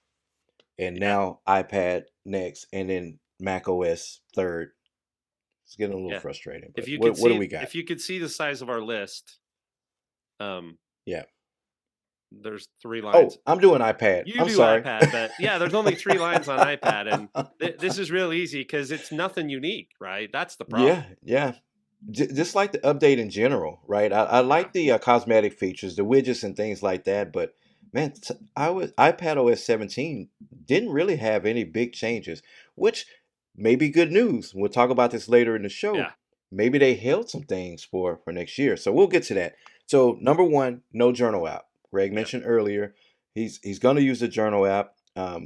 and Yeah. now iPad next, and then Mac OS third. It's getting a little Yeah. frustrating, If but you could what do see we got? if you could see the size of our list, um, Yeah. there's three lines. Oh, I'm doing iPad. You I'm do sorry. iPad, but yeah, there's only three lines on iPad, and this is real easy because it's nothing unique, right? That's the Yeah, problem. yeah. Just like the update in general, right? I Yeah. like the cosmetic features, the widgets and things like that, but man, iPad OS 17 didn't really have any big changes, which may be good news. We'll talk about this later in the show. Yeah. Maybe they held some things for next year, so we'll get to that. So number one, no journal app. Greg Yep. mentioned earlier he's going to use the journal app.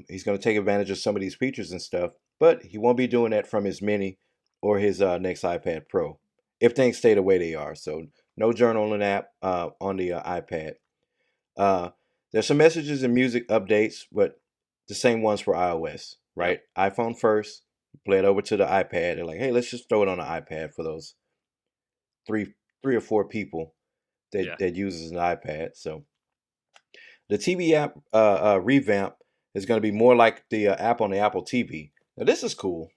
He's going to take advantage of some of these features and stuff, but he won't be doing that from his mini or his next iPad Pro if things stay the way they are. So no journaling app on the iPad. Uh, there's some messages and music updates, but the same ones for iOS, Yep. right? iPhone first, bled over to the iPad. They're like, hey, let's just throw it on the iPad for those three three or four people Yeah. that uses an iPad. So the TV app revamp is going to be more like the app on the Apple TV. Now this is cool,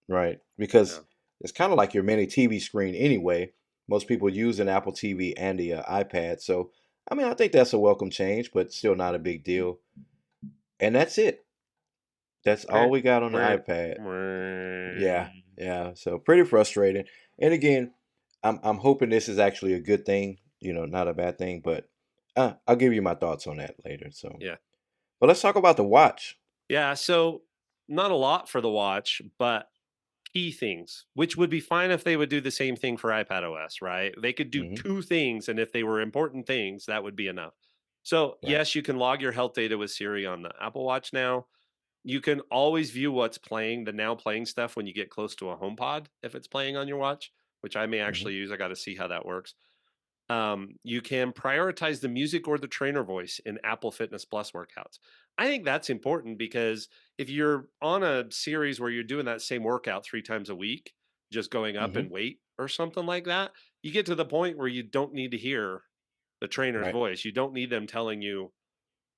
right? Yeah. Because it's kind of like your mini TV screen anyway. Most people use an Apple TV and the iPad. So I mean, I think that's a welcome change, but still not a big deal. And that's it. That's all Wah, we got on the wah, iPad. Yeah, wah. yeah. So pretty frustrating. And again, I'm hoping this is actually a good thing, not a bad thing, but I'll give you my thoughts on that later. So, Yeah. but let's talk about the watch. Yeah. So not a lot for the watch, but key things, which would be fine if they would do the same thing for iPad OS, right? They could do Hmm. two things, and if they were important things, that would be enough. So, Right. yes, you can log your health data with Siri on the Apple Watch now. You can always view what's playing, the now playing stuff when you get close to a HomePod if it's playing on your watch, which I may Hmm. actually use. I got to see how that works. You can prioritize the music or the trainer voice in Apple Fitness Plus workouts. I think that's important because if you're on a series where you're doing that same workout 3 times a week, just going up Hmm. in weight or something like that, you get to the point where you don't need to hear the trainer's Right. voice. You don't need them telling you,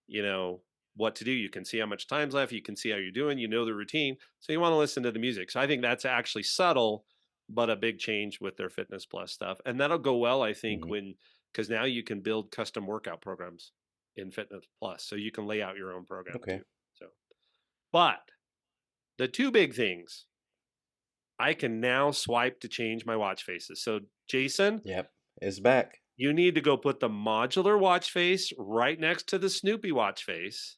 you know, what to do. You can see how much time's left. You can see how you're doing. You know the routine. So you want to listen to the music. So I think that's actually subtle, but a big change with their Fitness Plus stuff. And that'll go well, I think, Hmm. because now you can build custom workout programs in Fitness Plus. So you can lay out your own program Okay. too. So, but the two big things, I can now swipe to change my watch faces. So, Jason, Yep. It's back. you need to go put the modular watch face right next to the Snoopy watch face.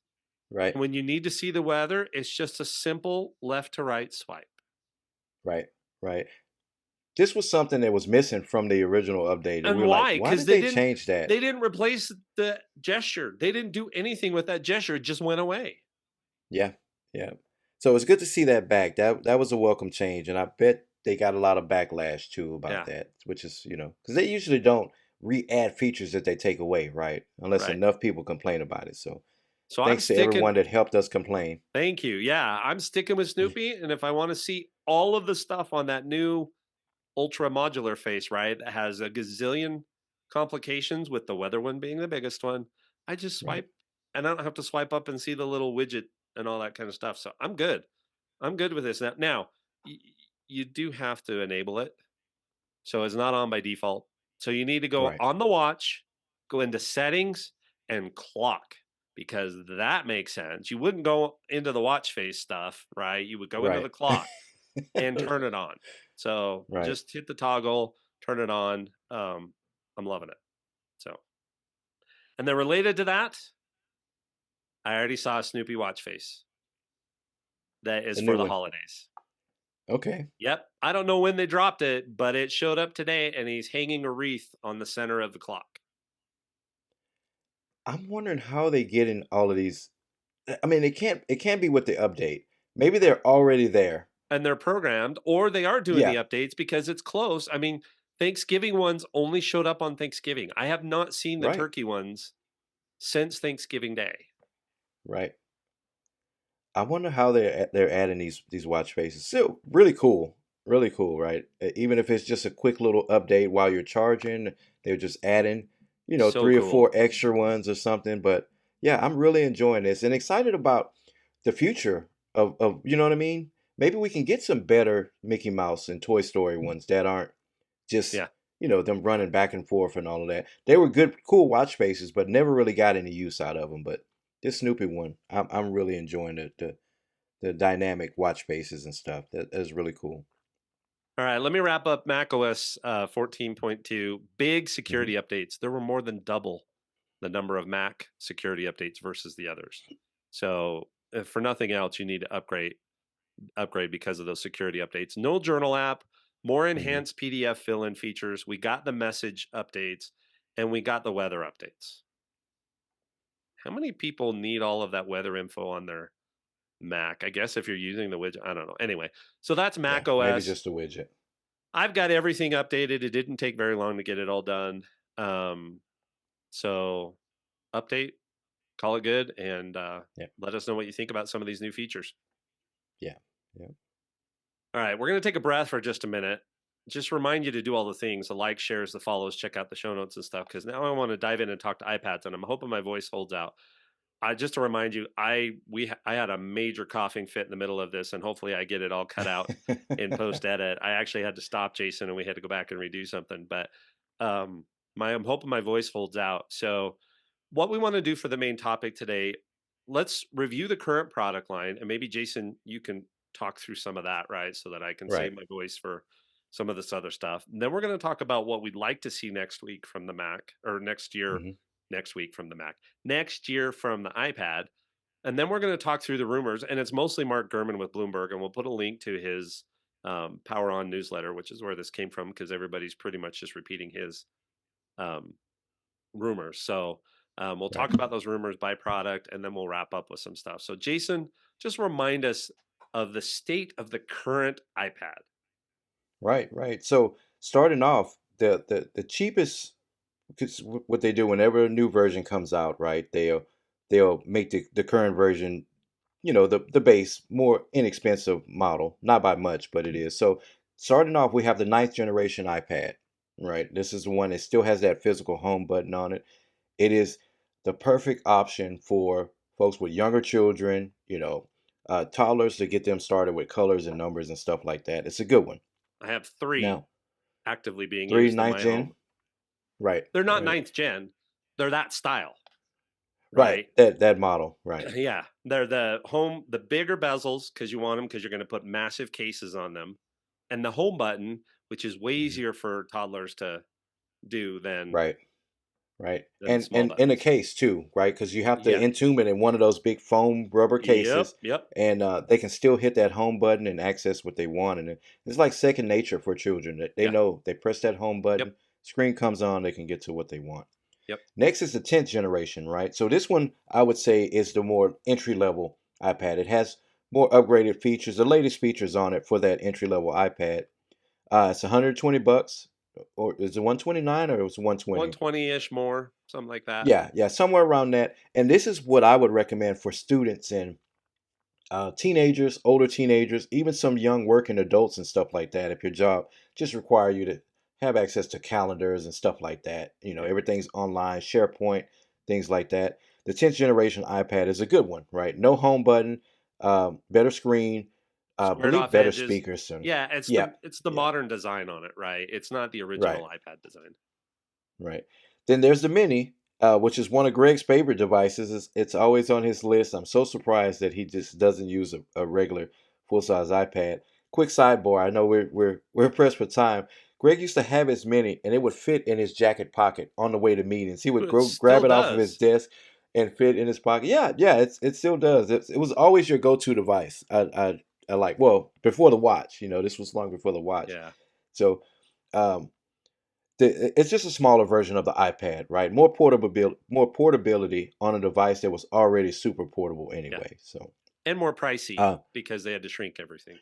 Right. And when you need to see the weather, it's just a simple left to right swipe. Right. Right. This was something that was missing from the original update, and we And were like, why? why Because did they change that? they didn't replace the gesture. They didn't do anything with that gesture. It just went away. Yeah, yeah. So it's good to see that back. That was a welcome change, and I bet they got a lot of backlash too about Yeah, that, which is because they usually don't re-add features that they take away, right? Unless right. enough people complain about it. So So I'm thanks to everyone sticking. that helped us complain. Thank you. Yeah, I'm sticking with Snoopy. And if I want to see all of the stuff on that new ultra modular face, right, that has a gazillion complications with the weather one being the biggest one, I just Right, swipe and I don't have to swipe up and see the little widget and all that kind of stuff. So I'm good. I'm good with this now. Now, you do have to enable it, so it's not on by default. So you need to go right. on the watch, go into settings, and clock because that makes sense. You wouldn't go into the watch face stuff, right? You would go into Right. the clock and turn it on. So Right. just hit the toggle, turn it on. I'm loving it. So, and then related to that, I already saw a Snoopy watch face that is The for new the one. holidays. Okay. Yep. I don't know when they dropped it, but it showed up today and he's hanging a wreath on the center of the clock. I'm wondering how they get in all of these. I mean, it can't be with the update. Maybe they're already there. And they're programmed or they are doing the Yeah. updates because it's close. I mean, Thanksgiving ones only showed up on Thanksgiving. I have not seen the Right. turkey ones since Thanksgiving Day. Right. I wonder how they're adding these watch faces. Still really cool, right? Even if it's just a quick little update while you're charging, they're just adding, So three or cool. four extra ones or something. But yeah, I'm really enjoying this and excited about the future of you know what I mean. Maybe we can get some better Mickey Mouse and Toy Story ones that aren't just Yeah. them running back and forth and all of that. They were good, cool watch faces, but never really got any use out of them. But this Snoopy one, I'm really enjoying the dynamic watch faces and stuff. That is really cool. All right, let me wrap up macOS 14.2. Big Hmm. security updates. There were more than double the number of Mac security updates versus the others. So, if for nothing else, you need to upgrade because of those security updates. No journal app, more Hmm. enhanced PDF fill-in features. We got the message updates, and we got the weather updates. How many people need all of that weather info on their Mac? I guess if you're using the widget, I don't know. Anyway, so that's Yeah, maybe macOS. just a widget. I've got everything updated. It didn't take very long to get it all done. So update call it good, and Yeah. let us know what you think about some of these new features. Yeah. Yeah. All right, we're going to take a breath for just a minute. Just remind you to do all the things: the like, shares, the follows, check out the show notes and stuff. Because now I want to dive in and talk to iPads, and I'm hoping my voice holds out. Just to remind you, I had a major coughing fit in the middle of this, and hopefully I get it all cut out in post edit. I actually had to stop Jason, and we had to go back and redo something. But I'm hoping my voice holds out. So, what we want to do for the main topic today, let's review the current product line, and maybe Jason, you can talk through some of that, right, so that I can Right. save my voice for some of this other stuff. And then we're going to talk about what we'd like to see next week from the Mac, or next year, Hmm. next week from the Mac, next year from the iPad. And then we're going to talk through the rumors. And it's mostly Mark Gurman with Bloomberg. And we'll put a link to his Power On newsletter, which is where this came from, because everybody's pretty much just repeating his um, rumors. So we'll Right. talk about those rumors by product, and then we'll wrap up with some stuff. So, Jason, just remind us of the state of the current iPad. Right. Right. So starting off, the cheapest, because what they do whenever a new version comes out, right? They'll make the current version, the base more inexpensive model, not by much, but it is. So starting off, we have the ninth generation iPad, right? This is the one that still has that physical home button on it. It is the perfect option for folks with younger children, toddlers, to get them started with colors and numbers and stuff like that. It's a good one. I have three Now, actively being three used in ninth my home. gen, right, They're not right, ninth gen, they're that style, right. right? That model, right, Yeah, they're the bigger bezels because you want them because you're going to put massive cases on them, and the home button, which is way mhm, easier for toddlers to do right. Right. than the And small and in a buttons. case too, right? Because you have to Yeah. entomb it in one of those big foam rubber Yep. cases, Yep. and they can still hit that home button and access what they want. And it's like second nature for children. That they Yeah. know they press that home Yep. button, screen comes on, they can get to what they want. Yep. Next is the 10th generation, right? So this one I would say is the more entry level iPad. It has more upgraded features, the latest features on it for that entry level iPad. It's 120 bucks, or is it 129 or it was 120? 120 ish more, something like that. Yeah, yeah, somewhere around that. And this is what I would recommend for students and teenagers, older teenagers, even some young working adults and stuff like that. If your job just require you to have access to calendars and stuff like that, Yep. everything's online, SharePoint, things like that. The 10th generation iPad is a good one, right? No home button, better screen, Squared believe off better edges. speakers. And Yeah, yeah, it's the yeah, modern design on it, right? It's not the right. original iPad design. Right. Then there's the Mini, which is one of Greg's favorite devices. It's always on his list. I'm so surprised that he just doesn't use a regular full size iPad. Quick sidebar. I know we're pressed for time. Greg used to have his Mini, and it would fit in his jacket pocket on the way to meetings. He would It grab still it off of his does. desk and fit in his pocket. Yeah, yeah. It still does. It was always your go to device. I like, well, before the watch. This was long before the watch. Yeah. So. Um, it's just a smaller version of the iPad, right? More portability on a device that was already super portable Yeah. anyway. So, And more pricey uh, because they had to shrink everything.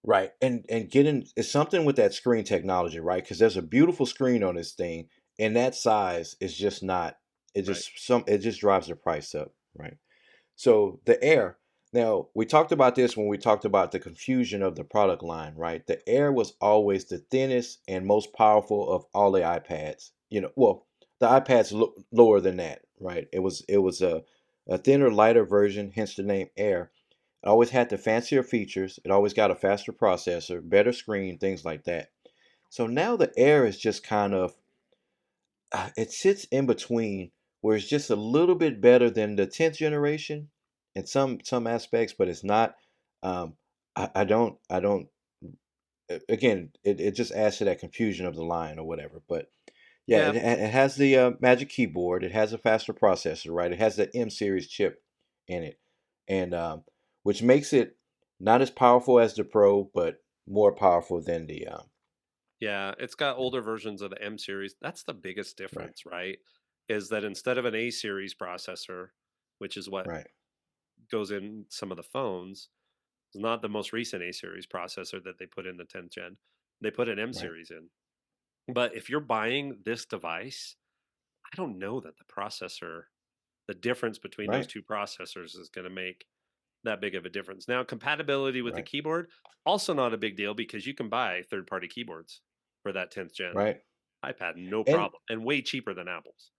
right, and getting it's something with that screen technology, right? Because there's a beautiful screen on this thing, and that size is just not. Right. It just drives the price up, right? So the Air. Now we talked about this when we talked about the confusion of the product line, right? The Air was always the thinnest and most powerful of all the iPads. Well, the iPads lower than that, right? It was a thinner, lighter version, hence the name Air. It always had the fancier features. It always got a faster processor, better screen, things like that. So now the Air is just kind of it sits in between where it's just a little bit better than the 10th generation in some aspects, but it's not. um I don't again, it just adds to that confusion of the line or whatever. But yeah, Yeah. it has the magic keyboard. It has a faster processor, right? It has the M series chip in it, and which makes it not as powerful as the Pro, but more powerful than the Yeah. It's got older versions of the M series. That's the biggest right, difference, right? Is that instead of an A series processor, which is what right, goes in some of the phones, it's not the most recent A series processor that they put in the 10th gen. They put an M right. series in. But if you're buying this device, I don't know that the processor. The difference between those Right. two processors is going to make that big of a difference. Now, compatibility with the Right. keyboard, also not a big deal because you can buy third party keyboards for that 10th gen Right. iPad, no And problem, and way cheaper than Apple's.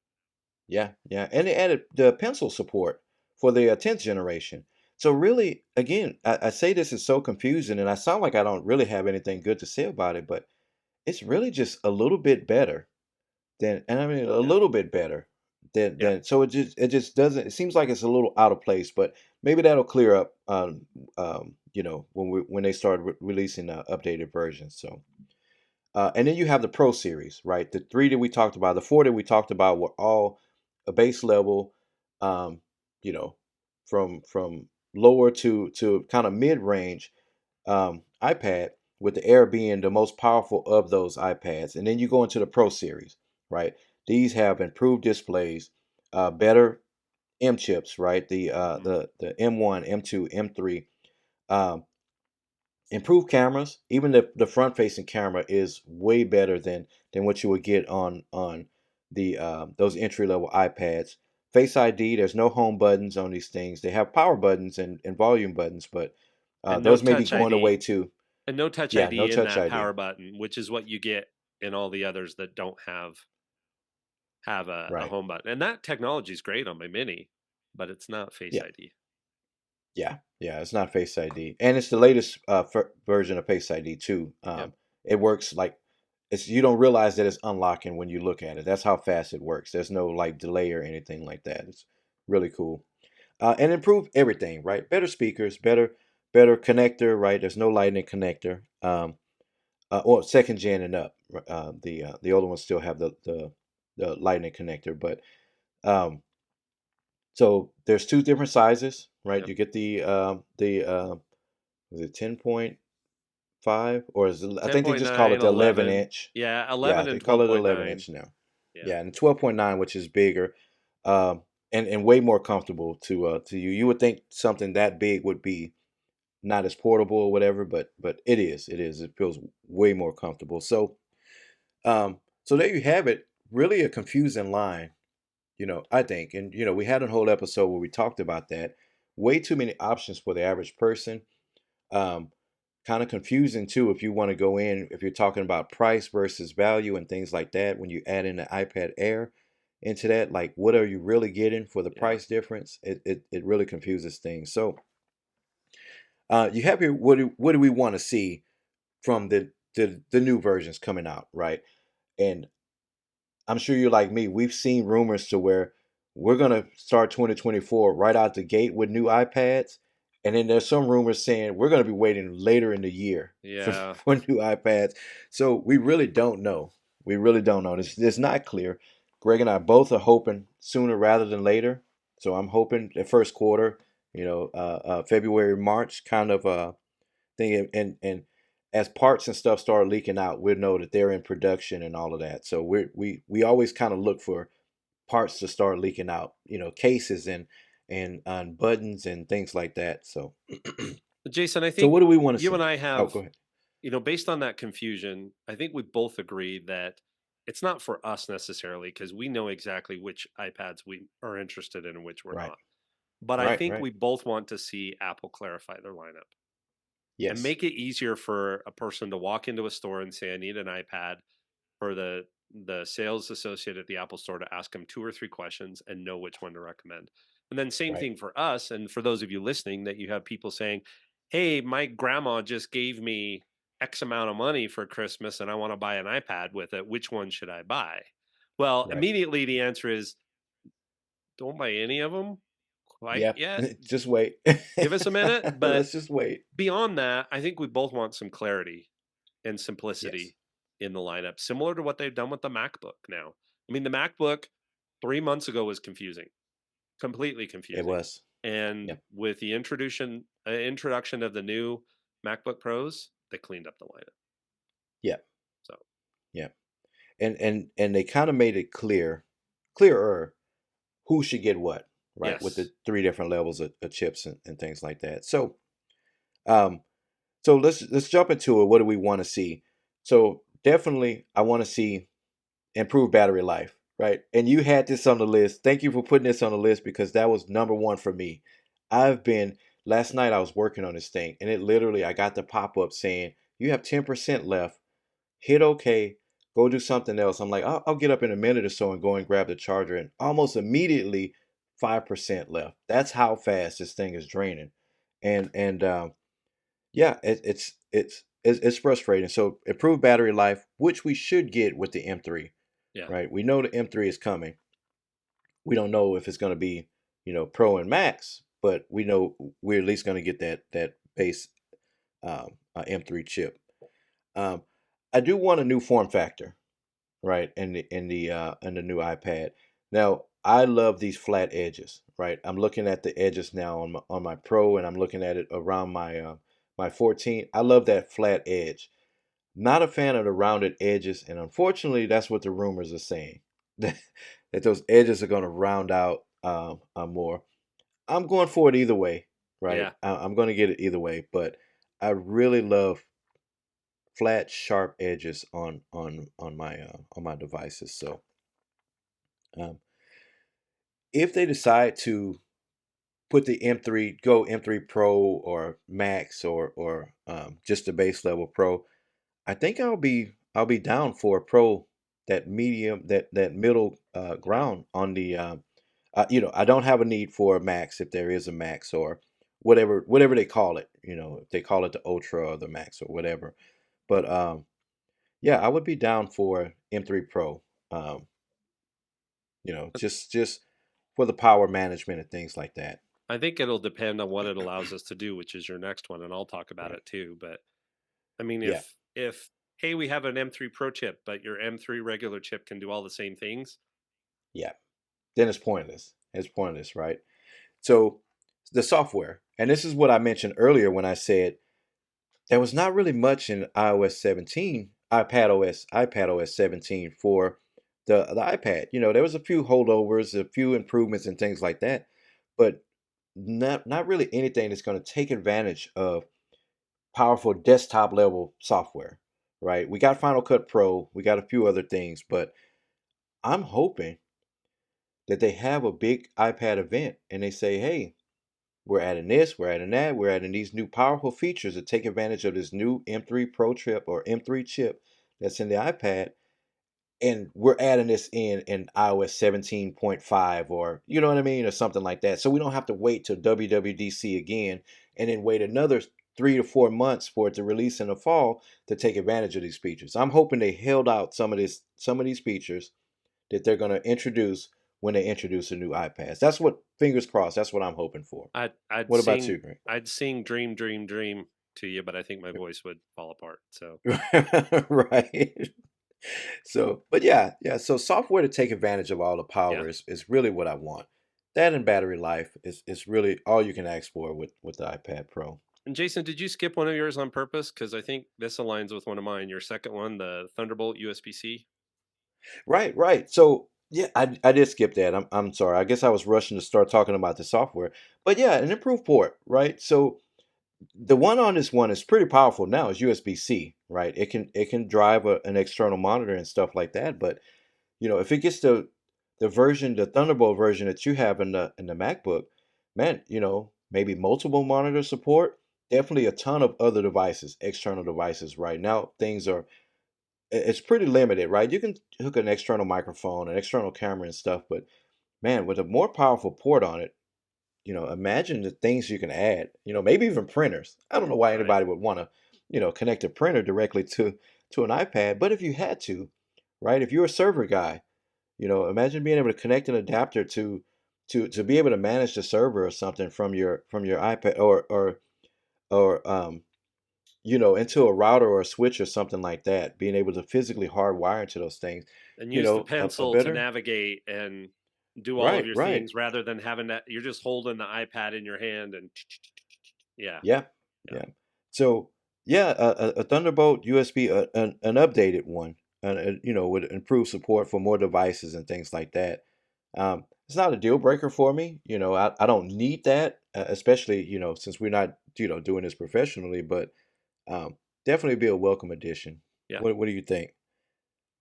yeah, yeah, and they added the pencil support for the 10th generation. So really, again, I say this is so confusing, and I sound like I don't really have anything good to say about it, but it's really just a little bit better than, and I mean a Yeah. little bit better Yeah. than. So it just doesn't. It seems like it's a little out of place, but maybe that'll clear up. When they start releasing updated versions. So. And then you have the Pro Series, right? The three that we talked about, the four that we talked about were all a base level, um, you know, from lower to kind of mid range iPad, with the Air being the most powerful of those iPads. And then you go into the Pro Series, right? These have improved displays, better M chips, right? Mhm. The M1, M2, M3. Improved cameras. Even the front facing camera is way better than what you would get on the those entry level iPads. Face ID. There's no home buttons on these things. They have power buttons and volume buttons, but And no those may be touch going ID. away too. And no touch Yeah, no ID in touch that ID. power button, which is what you get in all the others that don't have a Right. home button. And that technology is great on my mini, but it's not Face Yeah. ID. Yeah. Yeah. It's not Face ID, and it's the latest version of Face ID too. Yep. It works like it's you don't realize that it's unlocking when you look at it. That's how fast it works. There's no like delay or anything like that. It's really cool. And improve everything, right? Better speakers, better connector, right? There's no lightning connector, or second gen and up. The older ones still have the lightning connector, but um, so there's two different sizes, right? Yep. You get the is it 10.5, or I think they just call 10.9, it the 11 11. inch. Yeah, Yeah, 11 they and call it 11 12.9. inch now. Yeah. Yeah, and 12.9, which is bigger, and way more comfortable to you. You would think something that big would be not as portable or whatever, but it is. It is. It feels way more comfortable. So there you have it. Really a confusing line, I think. And we had a whole episode where we talked about that. Way too many options for the average person. Um, Kind of confusing too if you want to go in, if you're talking about price versus value and things like that. When you add in the iPad Air into that, like what are you really getting for the Yeah. price difference? It really confuses things. So you have here, what do we want to see from the new versions coming out, right? And I'm sure you're like me. We've seen rumors to where we're gonna start 2024 right out the gate with new iPads, and then there's some rumors saying we're gonna be waiting later in the year for, Yeah. for new iPads. So we really don't know. We really don't know. It's not clear. Greg and I both are hoping sooner rather than later. So I'm hoping the first quarter, February, March kind of thing, and as parts and stuff start leaking out, we'll know that they're in production and all of that. So we always kind of look for parts to start leaking out, cases and buttons and things like that. So Jason, I so think what do we want to you and see? I Oh, have, go ahead. based on that confusion, I think we both agree that it's not for us necessarily because we know exactly which iPads we are interested in and which we're Right, not. But I right, think right. we both want to see Apple clarify their lineup and Yes, make it easier for a person to walk into a store and say, I need an iPad, for the sales associate at the Apple store to ask them two or three questions and know which one to recommend. And then same right, thing for us and for those of you listening, that you have people saying, "Hey, my grandma just gave me X amount of money for Christmas and I want to buy an iPad with it. Which one should I buy?" Well, right. immediately the answer is don't buy any of them quite Yeah, yet. just wait. Give us a minute, but Let's just wait. beyond that, I think we both want some clarity and Yes, simplicity in the lineup, similar to what they've done with the MacBook now. I mean, the MacBook 3 months ago was confusing, completely it confusing. was. And Yeah, with the introduction of the new MacBook Pros, they cleaned up the lineup. yeah, So, yeah. And they kind of made it clearer who should get what, right? With yes. the three different levels of chips and things like that. Um, so let's jump into it. What do we want to see? So definitely, I want to see improved battery life, right? And you had this on the list. Thank you for putting this on the list because that was number one for me. I've been last night I was working on this thing and it literally I got the pop-up saying you have 10% left. Hit okay, go do something else. I'm like, I'll get up in a minute or so and go and grab the charger. And almost immediately 5% left. That's how fast this thing is draining. And yeah, it's frustrating. So improved battery life, which we should get with the M3, Yeah. right? We know the M3 is coming. We don't know if it's going to be, Pro and Max, but we know we're at least going to get that base M3 chip. Um, I do want a new form factor, right? In the new iPad. Now, I love these flat edges, right? I'm looking at the edges now on my Pro, and I'm looking at it around my 14. I love that flat edge. Not a fan of the rounded edges, and unfortunately, that's what the rumors are saying that those edges are going to round out more. I'm going for it either way, right? Yeah. I'm going to get it either way, but I really love flat, sharp edges on my devices. So um, if they decide to put the M3, go M3 Pro or Max or just the base level Pro, I think I'll be down for a Pro, that medium, that middle ground on the. I don't have a need for a Max if there is a Max or whatever they call it. If they call it the Ultra or the Max or whatever. But yeah, I would be down for M3 Pro. Um, just for the power management and things like that. I think it'll depend on what it allows us to do, which is your next one, and I'll talk about Right. it too. But I mean, Yeah. if hey, we have an M3 Pro chip, but your M3 regular chip can do all the same things. Yeah. Then it's pointless. It's pointless, right? So the software, and this is what I mentioned earlier when I said there was not really much in iOS 17, iPadOS 17 for the iPad. There was a few holdovers, a few improvements and things like that, but not really anything that's going to take advantage of powerful desktop level software, right? We got Final Cut Pro, we got a few other things, but I'm hoping that they have a big iPad event and they say, hey, we're adding this, we're adding that, we're adding these new powerful features to take advantage of this new M3 Pro chip or M3 chip that's in the iPad. And we're adding this in iOS 17.5 or, you know what I mean, or something like that. So we don't have to wait till WWDC again and then wait another 3 to 4 months for it to release in the fall to take advantage of these features. I'm hoping they held out some of these features that they're going to introduce when they introduce a new iPads. That's what, fingers crossed, that's what I'm hoping for. I'd What about sing you, Greg? I'd sing Dream Dream Dream to you, but I think my voice would fall apart. So Right. So, but yeah, yeah. So software to take advantage of all the yeah. power is really what I want. That and battery life is really all you can ask for with the iPad Pro. And Jason, did you skip one of yours on purpose? Because I think this aligns with one of mine. Your second one, the Thunderbolt USB C. Right, right. So yeah, I did skip that. I'm sorry. I guess I was rushing to start talking about the software. But yeah, an improved port, right? So the one on this one is pretty powerful now. It's USB-C, right? It can drive an external monitor and stuff like that. But if it gets the Thunderbolt version that you have in the MacBook, man, maybe multiple monitor support, definitely a ton of other devices, external devices. Right now, it's pretty limited, right? You can hook an external microphone, an external camera, and stuff, but man, with a more powerful port on it, imagine the things you can add. Maybe even printers. I don't know why Right. anybody would want to, connect a printer directly to an iPad, but if you had to, right? If you're a server guy, imagine being able to connect an adapter to be able to manage the server or something from your iPad or into a router or a switch or something like that. Being able to physically hardwire into those things, And use the a pencil to better navigate and do all of right, your right, things rather than having that you're just holding the iPad in your hand and yeah. yeah, Yeah. yeah. So yeah, a Thunderbolt USB, an updated one, with improved support for more devices and things like that. It's not a deal breaker for me. I don't need that, especially since we're not doing this professionally. But definitely be a welcome addition. Yeah. What do you think?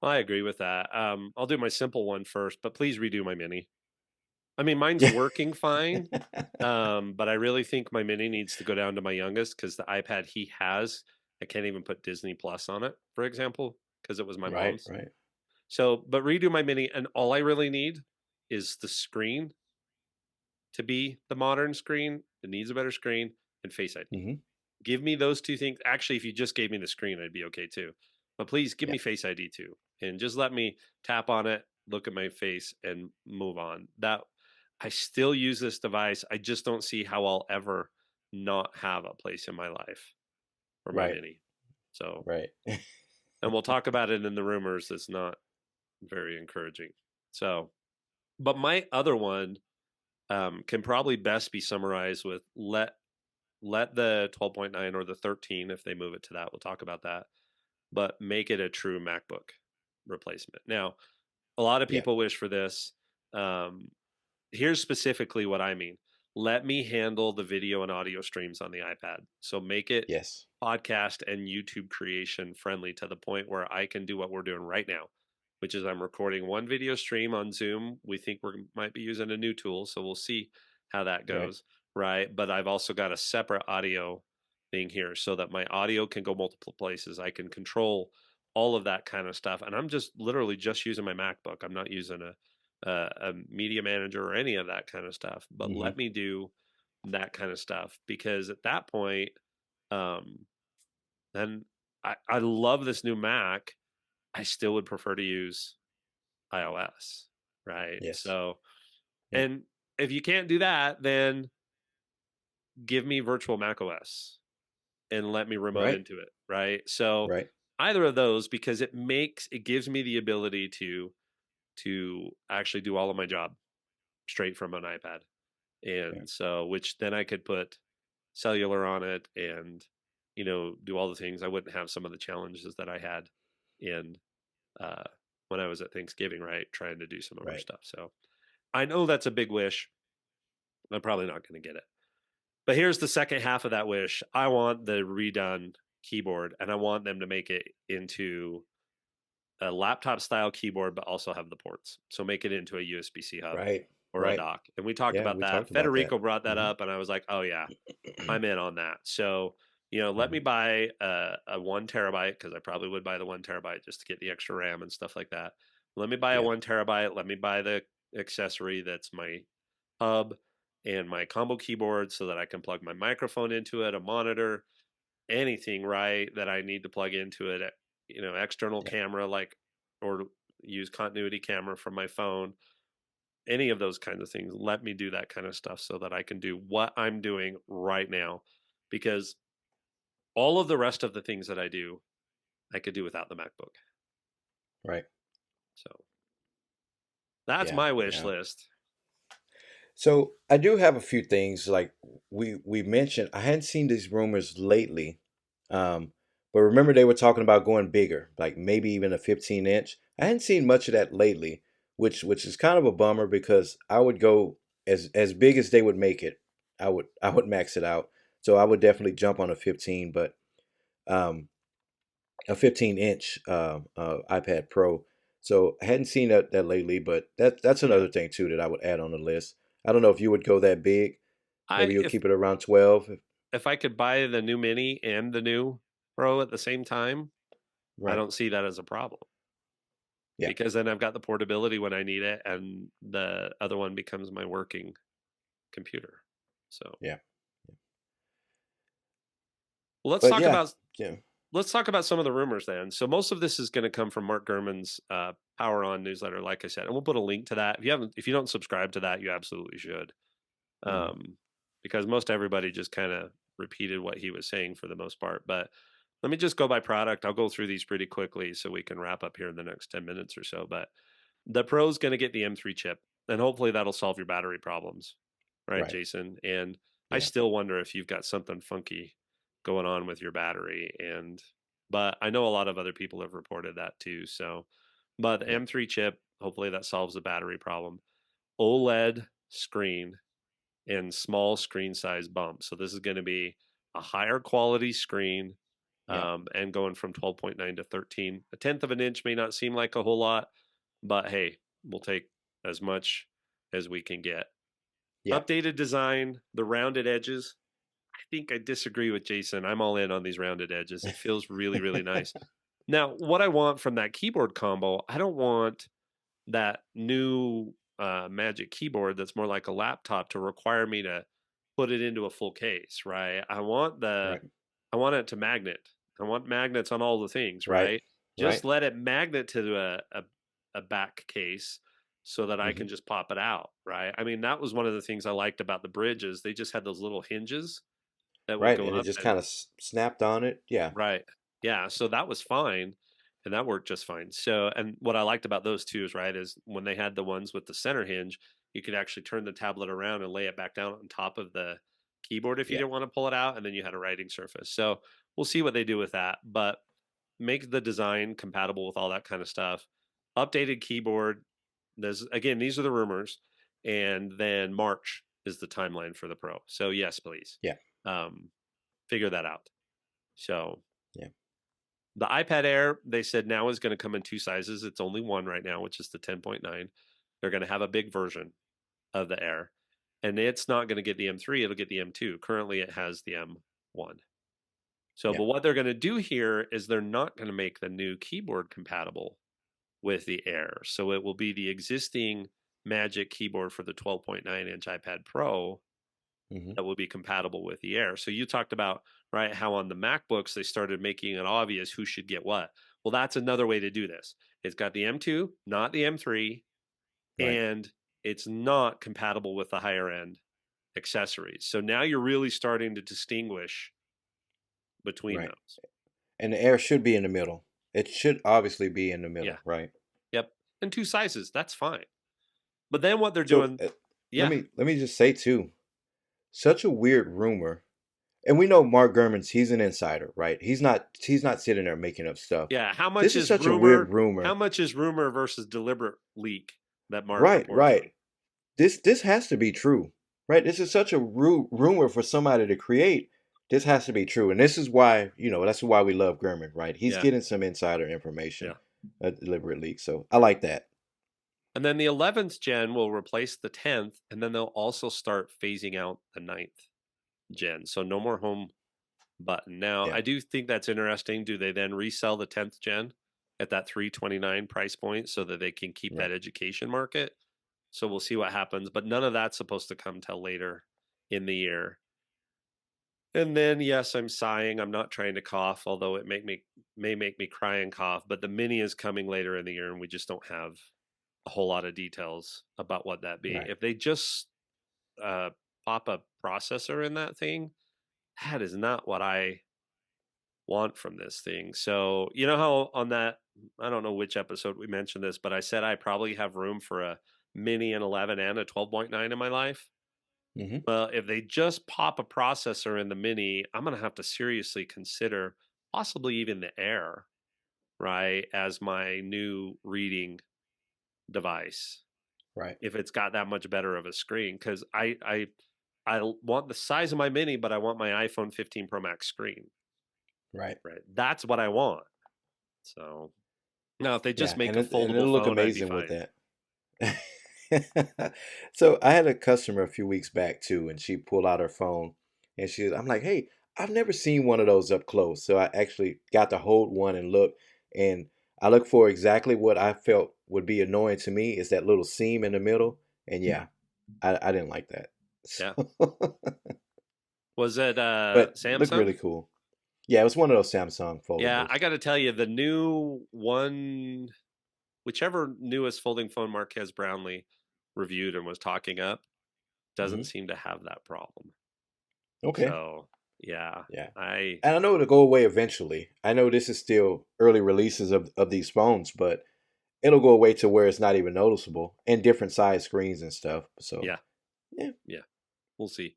Well, I agree with that. I'll do my simple one first, but please redo my mini. I mean, mine's working fine, but I really think my mini needs to go down to my youngest because the iPad he has, I can't even put Disney Plus on it, for example, because it was my Right, mom's. right. So, but redo my mini, and all I really need is the screen to be the modern screen. It needs a better screen and Face ID. Hmm. Give me those two things. Actually, if you just gave me the screen, I'd be okay too. But please give Yeah, me Face ID too, and just let me tap on it, look at my face, and move on. That I still use this device. I just don't see how I'll ever not have a place in my life for my right, mini. So, right. and we'll talk about it in the rumors. That's not very encouraging. So, but my other one can probably best be summarized with let the 12.9 or the 13 if they move it to that. We'll talk about that, but make it a true MacBook replacement. Now, a lot of Yeah. people wish for this. Um, Here's specifically what I mean. Let me handle the video and audio streams on the iPad. So make it Yes. podcast and YouTube creation friendly to the point where I can do what we're doing right now, which is I'm recording one video stream on Zoom. We think we might be using a new tool, so we'll see how that Right. goes, right? But I've also got a separate audio thing here so that my audio can go multiple places. I can control all of that kind of stuff, and I'm just literally just using my MacBook. I'm not using a media manager or any of that kind of stuff. But Hmm. let me do that kind of stuff because at that point, um, then I love this new Mac. I still would prefer to use iOS, right? Yes. So, Yeah. and if you can't do that, then give me virtual Mac OS and let me remote Right. into it, right? So, Right. either of those because it gives me the ability to actually do all of my job straight from an iPad. Yeah. And so which then I could put cellular on it and do all the things. I wouldn't have some of the challenges that I had in uh when I was at Thanksgiving, right, trying to do some of our Right. stuff. So I know that's a big wish. I'm probably not going to get it. But here's the second half of that wish. I want the redone keyboard and I want them to make it into a laptop style keyboard, but also have the ports. So make it into a USB-C hub Right. or a Right. dock. And we talked Yeah, about we that. talked about that. Federico brought that Hmm. up, and I was like, oh, yeah, I'm in on that. So, let me Hmm. buy a 1 terabyte because I probably would buy the 1 terabyte just to get the extra RAM and stuff like that. Let me buy a Yeah. 1 terabyte. Let me buy the accessory that's my hub and my combo keyboard so that I can plug my microphone into it, a monitor, anything, right, that I need to plug into it, external Yeah. camera, like, or use continuity camera from my phone, any of those kinds of things. Let me do that kind of stuff so that I can do what I'm doing right now because all of the rest of the things that I do, I could do without the MacBook. Right. So that's Yeah. my wish Yeah. list. So I do have a few things like we mentioned. I hadn't seen these rumors lately, but remember they were talking about going bigger, like maybe even a 15-inch. I hadn't seen much of that lately, which is kind of a bummer because I would go as big as they would make it. I would max it out. So I would definitely jump on a 15, but um, a 15-inch iPad Pro. So I hadn't seen that lately, but that's Yeah. another thing too that I would add on the list. I don't know if you would go that big. I Maybe you'll keep it around 12. if I could buy the new mini and the new Pro at the same time, I Right. don't see that as a problem Yeah. because then I've got the portability when I need it and the other one becomes my working computer. So, Yeah. let's But talk yeah. about Yeah. let's talk about some of the rumors then. So most of this is going to come from Mark Gurman's Power On newsletter, like I said, and we'll put a link to that. If you don't subscribe to that, you absolutely should, Hmm. um, because most everybody just kind of repeated what he was saying for the most part. But let me just go by product. I'll go through these pretty quickly so we can wrap up here in the next 10 minutes or so. But the Pro's going to get the M3 chip, and hopefully that'll solve your battery problems, right, Right. Jason? And I Yeah. still wonder if you've got something funky going on with your battery. But I know a lot of other people have reported that too. So, but the Yeah. M3 chip, hopefully that solves the battery problem. OLED screen and small screen size bump. So this is going to be a higher quality screen Yeah. and going from 12.9 to 13. A tenth of an inch may not seem like a whole lot, but hey, we'll take as much as we can get. Yeah. Updated design, the rounded edges. I think I disagree with Jason. I'm all in on these rounded edges. It feels really, really nice. Now, what I want from that keyboard combo, I don't want that new Magic keyboard that's more like a laptop to require me to put it into a full case, right? Right. I want it to magnet. I want magnets on all the things, Right. right? Just Right. let it magnet to a back case so that I Hmm. can just pop it out, right? I mean, that was one of the things I liked about the bridges. They just had those little hinges that would Right. go And it up just and kind of snapped on it. Yeah. right. Yeah, so that was fine, and that worked just fine. So and what I liked about those 2 is, right, is when they had the ones with the center hinge, you could actually turn the tablet around and lay it back down on top of the keyboard if you Yeah. didn't wanna pull it out, and then you had a writing surface. So, we'll see what they do with that, but make the design compatible with all that kinda stuff. Updated keyboard, there's again, these are the rumors, and then March is the timeline for the Pro. So, yes, please. Yeah. Um, figure that out. So Yeah. the iPad Air, they said now is going to come in 2 sizes. It's only one right now, which is the 10.9. They're going to have a big version of the Air, and it's not going to get the M3. It'll get the M2. Currently, it has the M1. So, Yeah. but what they're going to do here is they're not going to make the new keyboard compatible with the Air. So it will be the existing Magic keyboard for the 12.9-inch iPad Pro Hmm. that will be compatible with the Air. So you talked about, right, how on the MacBooks they started making it obvious who should get what. Well, that's another way to do this. It's got the M2, not the M3, Right. and it's not compatible with the higher end accessories. So now you're really starting to distinguish between Right. those. And the air should be in the middle. It should obviously be in the Yeah. middle. Right. Yep. And 2 sizes, that's fine. But then what they're So doing, let yeah. me just say too, such a weird rumor. And we know Mark Gurman's he's an insider, right? He's not sitting there making up stuff. Yeah, how much This is is such a weird rumor? How rumor. much is rumor versus deliberate leak that Mark Right, reports on? right. This has to be true, right? This is such a rumor for somebody to create. This has to be true, and this is why that's why we love Gurman, right? He's Yeah, getting some insider information, yeah. a deliberate leak. So I like that. And then the 11th gen will replace the 10th, and then they'll also start phasing out the ninth gen. So no more home button. Now, Yeah, I do think that's interesting. Do they then resell the 10th gen at that 329 price point so that they can keep right, that education market? So we'll see what happens, but none of that's supposed to come till later in the year. And then yes, I'm sighing. I'm not trying to cough, although it may make me cry and cough, but the mini is coming later in the year and we just don't have a whole lot of details about what that be. right. If they just uh, pop a processor in that thing, that is not what I want from this thing. So, you know how on that, I don't know which episode we mentioned this, but I said I probably have room for a mini and 11 and a 12.9 in my life. Hmm. Well, if they just pop a processor in the mini, I'm going to have to seriously consider possibly even the Air, right, as my new reading device Right, if it's got that much better of a screen because I want the size of my mini, but I want my iPhone 15 Pro Max screen. right. Right, that's what I want. So now, if they just Yeah, make and a and foldable it'll look phone, I'd be amazing with fine. that. So I had a customer a few weeks back too, and she pulled out her phone, and I'm like, "Hey, I've never seen one of those up close." So I actually got to hold one and look, and I look for exactly what I felt would be annoying to me is that little seam in the middle, and yeah, I didn't like that. Yeah, So, was it but looked Samsung? really cool. Yeah, it was one of those Samsung Yeah, foldables. I got to tell you, the new one, whichever newest folding phone Marquez Brownlee reviewed and was talking up, doesn't Hmm. seem to have that problem. Okay. So yeah, Yeah. I And I know it'll go away eventually. I know this is still early releases of these phones, but it'll go away to where it's not even noticeable and different size screens and stuff. So, yeah, yeah. yeah, we'll see.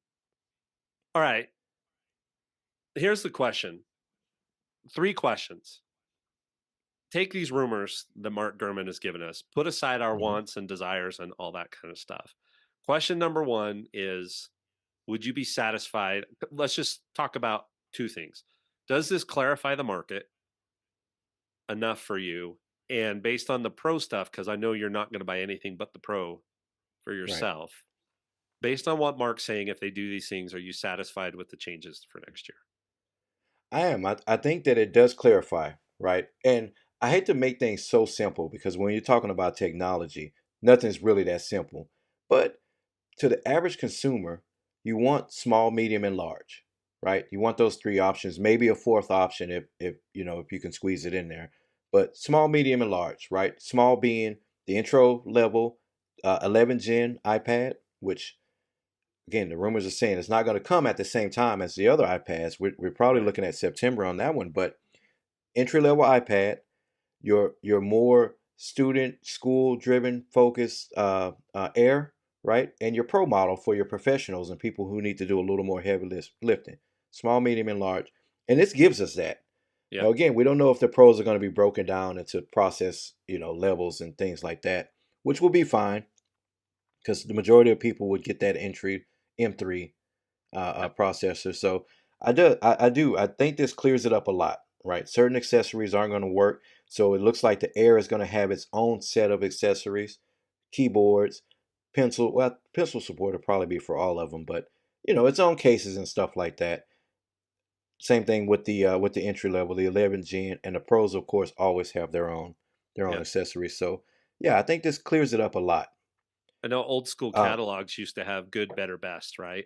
All right, here's the question. 3 questions. Take these rumors that Mark Gurman has given us, put aside our Hmm. wants and desires and all that kind of stuff. Question number 1 is would you be satisfied? Let's just talk about 2 things. Does this clarify the market enough for you? And based on the pro stuff, because I know you're not going to buy anything but the pro for Right. yourself, based on what Mark's saying, if they do these things, are you satisfied with the changes for next year? I am. I think that it does clarify, right? And I hate to make things so simple because when you're talking about technology, nothing's really that simple. But to the average consumer, you want small, medium, and large, right? You want those three options, maybe a fourth option if you know if you can squeeze it in there. But small, medium, and large, right? Small being the intro level 11 gen iPad, which again the rumors are saying it's not going to come at the same time as the other iPads. We're probably Right. looking at September on that one, but entry level iPad, your more student school driven focused Air, right, and your Pro model for your professionals and people who need to do a little more heavy lifting, small, medium, and large, and this gives us that. Now Yep. again, we don't know if the pros are going to be broken down into process, levels and things like that, which will be fine because the majority of people would get that entry M3 Yep. processor. So I think this clears it up a lot, right? Certain accessories aren't going to work, so it looks like the Air is going to have its own set of accessories, keyboards, pencil. Well, pencil support will probably be for all of them, but its own cases and stuff like that. Same thing with the entry level, the 11 Gen, and the pros, of course, always have their own Yep. accessories. So yeah, I think this clears it up a lot. I know old school Uh, catalogs used to have good, better, best, right?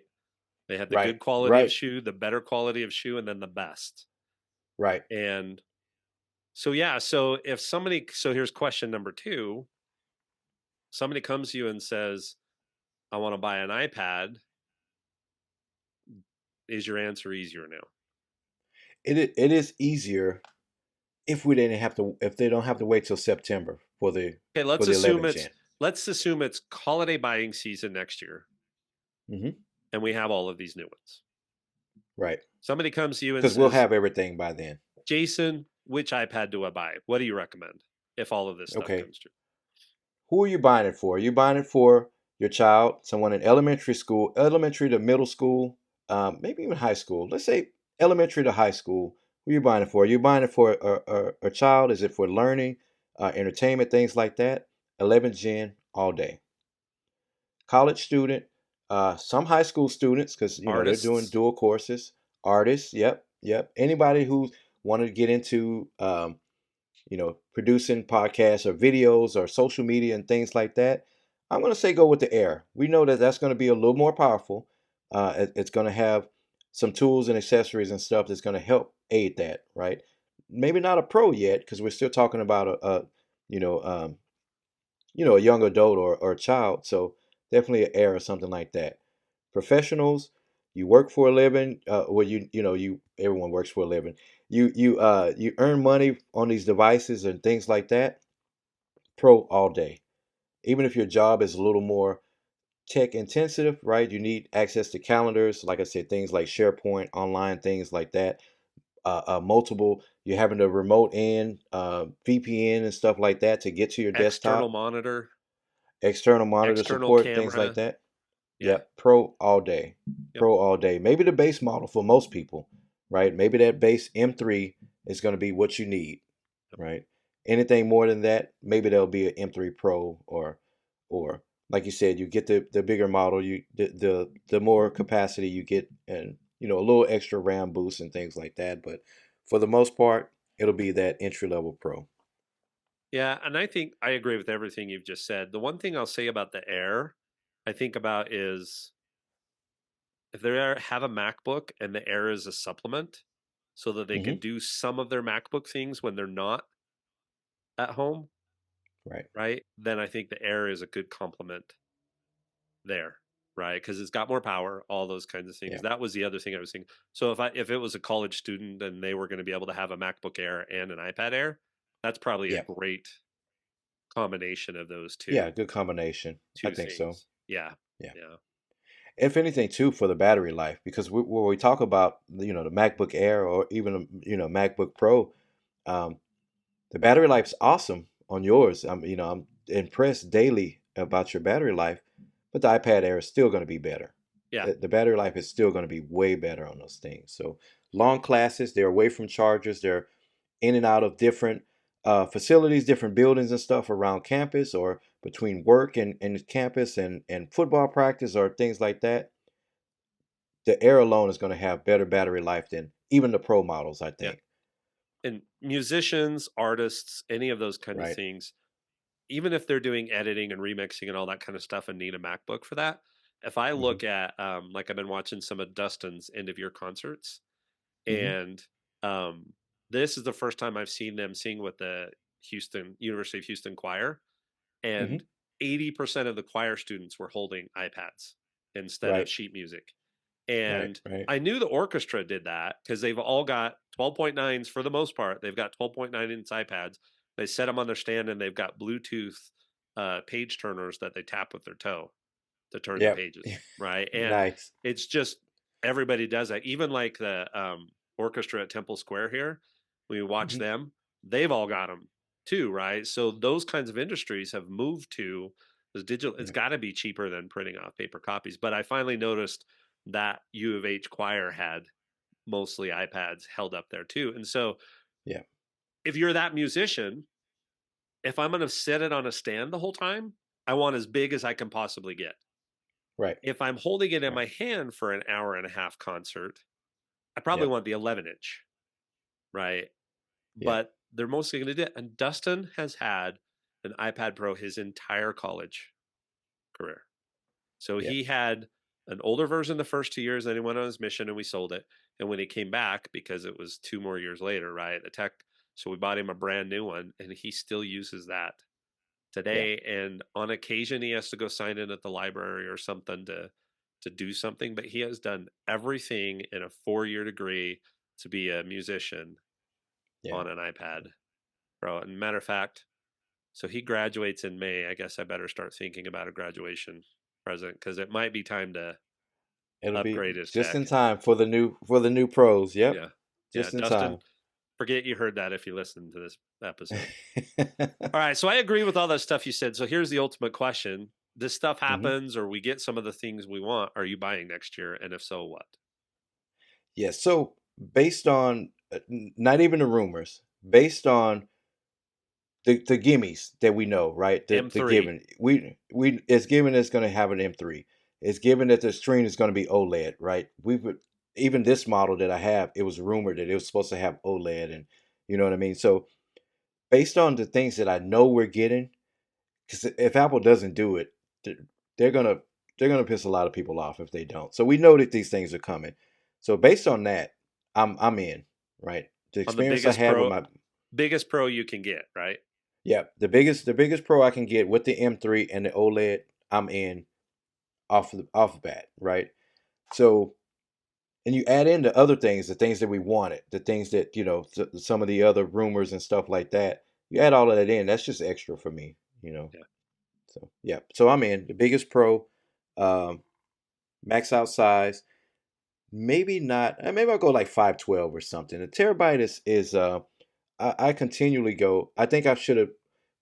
They had the right, good quality of right, shoe, the better quality of shoe, and then the best. right. And so, yeah, so if somebody, so here's question number two, somebody comes to you and says, I want to buy an iPad, is your answer easier now? It is easier if they don't have to wait till September for the Okay, for let's the assume 11 it's gen. let's assume it's holiday buying season next year Hmm. and we have all of these new ones. Right, Somebody comes to you and because we'll says, have everything by then. Jason, which iPad do I buy? What do you recommend if all of this stuff Okay, comes true? who are you buying it for? Are you buying it for your child, someone in elementary school, elementary to middle school, maybe even high school? Let's say elementary to high school. Who are you buying it for? Are you buying it for a child? Is it for learning, entertainment, things like that? 11 gen all day. College student, some high school students, because they're doing Artists, dual courses. Artists, yep, yep. Anybody who wanted to get into producing podcasts or videos or social media and things like that. I'm going to say go with the Air. We know that that's going to be a little more powerful. It's going to have some tools and accessories and stuff that's going to help aid that, right? Maybe not a Pro yet because we're still talking about you know um, a young adult or a child. So definitely an Air or something like that. Professionals, you work for a living. Well, you everyone works for a living. You earn money on these devices and things like that. Pro all day. Even if your job is a little more tech intensive, right? You need access to calendars, like I said, things like SharePoint, online things like that. Multiple, you're having to remote in VPN and stuff like that to get to your external desktop. monitor, External monitor external support, things like camera. that. Yeah. Yep, Pro all day. Yep. Pro all day. Maybe the base model for most people, right? Maybe that base M3 is going to be what you need, Yep. right? Anything more than that, maybe there'll be an M3 Pro or like you said, you get the bigger model, the more capacity you get and a little extra RAM boost and things like that, but for the most part, it'll be that entry level Pro. Yeah. And I think I agree with everything you've just said. The one thing I'll say about the Air, I think about is if they have a MacBook and the Air is a supplement so that they can Hmm. do some of their MacBook things when they're not at home, Right. right? Then I think the Air is a good complement there, right? Because it's got more power, all those kinds of things. Yeah. That was the other thing I was thinking. So if it was a college student and they were going to be able to have a MacBook Air and an iPad Air, that's probably a Yeah. great combination of those Yeah, two good combination. I two think so. things. Yeah. Yeah. Yeah. If anything, too, for the battery life, because when we talk about the MacBook Air or even MacBook Pro, um, the battery life's awesome on yours. I'm impressed daily about your battery life, but the iPad Air is still going to be better. Yeah. the battery life is still going to be way better on those things. So long classes, they're away from chargers, they're in and out of different facilities, different buildings and stuff around campus or between work and campus and football practice or things like that. The Air alone is going to have better battery life than even the Pro models, I Yeah. think. And musicians, artists, any of those kind of Right. things, even if they're doing editing and remixing and all that kind of stuff and need a MacBook for that, if I Hmm. look at like I've been watching some of Dustin's end of year concerts, Hmm. and um, this is the first time I've seen them sing with the Houston University of Houston choir, and Hmm. 80% of the choir students were holding iPads instead of Right. sheet music. Right. And Right. I knew the orchestra did that because they've all got 12.9s for the most part. They've got 12.9 inch iPads. They set them on their stand and they've got Bluetooth page turners that they tap with their toe to turn the Yep. pages, right? And Nice. it's just everybody does that. Even like the orchestra at Temple Square here, when we watch Hmm. them, they've all got them too, right? So those kinds of industries have moved to this digital. It's Yeah. got to be cheaper than printing off paper copies. But I finally noticed that U of H choir had mostly iPads held up there too. And so Yeah. if you're that musician, if I'm going to sit it on a stand the whole time, I want as big as I can possibly get. Right. If I'm holding it in Right. my hand for an hour and a half concert, I probably Yep. want the 11-inch, right? Yep. But they're mostly going to do it. And Dustin has had an iPad Pro his entire college career. So Yep. he had an older version the first 2 years, then he went on his mission and we sold it. And when he came back, because it was 2 more years later, right? The tech, so we bought him a brand new one and he still uses that Yep. today. And on occasion he has to go sign in at the library or something to do something, but he has done everything in a 4 year degree to be a musician Yeah. on an iPad Pro. And matter of fact, so he graduates in May. I guess I better start thinking about a graduation present because it might be time to It'll be upgrade his just in tech. time for the new pros. Yep. Yeah. Yeah. Just in Dustin, time. forget you heard that if you listen to this episode. All right. So I agree with all that stuff you said. So here's the ultimate question. This stuff Hmm. happens or we get some of the things we want. Are you buying next year? And if so, what? Yeah. So based on not even the rumors, based on the gimmies that we know, right? The M3. given we it's given it's going to have an M3. It's given that the screen is going to be OLED, right? Even this model that I have, it was rumored that it was supposed to have OLED, and you know what I mean. So based on the things that I know we're getting, because if Apple doesn't do it, they're, they're gonna they're gonna piss a lot of people off if they don't. So we know that these things are coming. So based on that, I'm in, right? The On the experience I had with my biggest pro you can get, right? yeah, the biggest pro I can get with the M3 and the OLED, I'm in off the bat, right? So and you add in the other things, the things that we wanted, the things that some of the other rumors and stuff like that. You add all of that in, that's just extra for me, you know. Yeah. So yeah, so I'm in the biggest pro, um, max out size. Maybe not. Maybe I'll go like 512 or something. A terabyte is. I continually go. I think I should have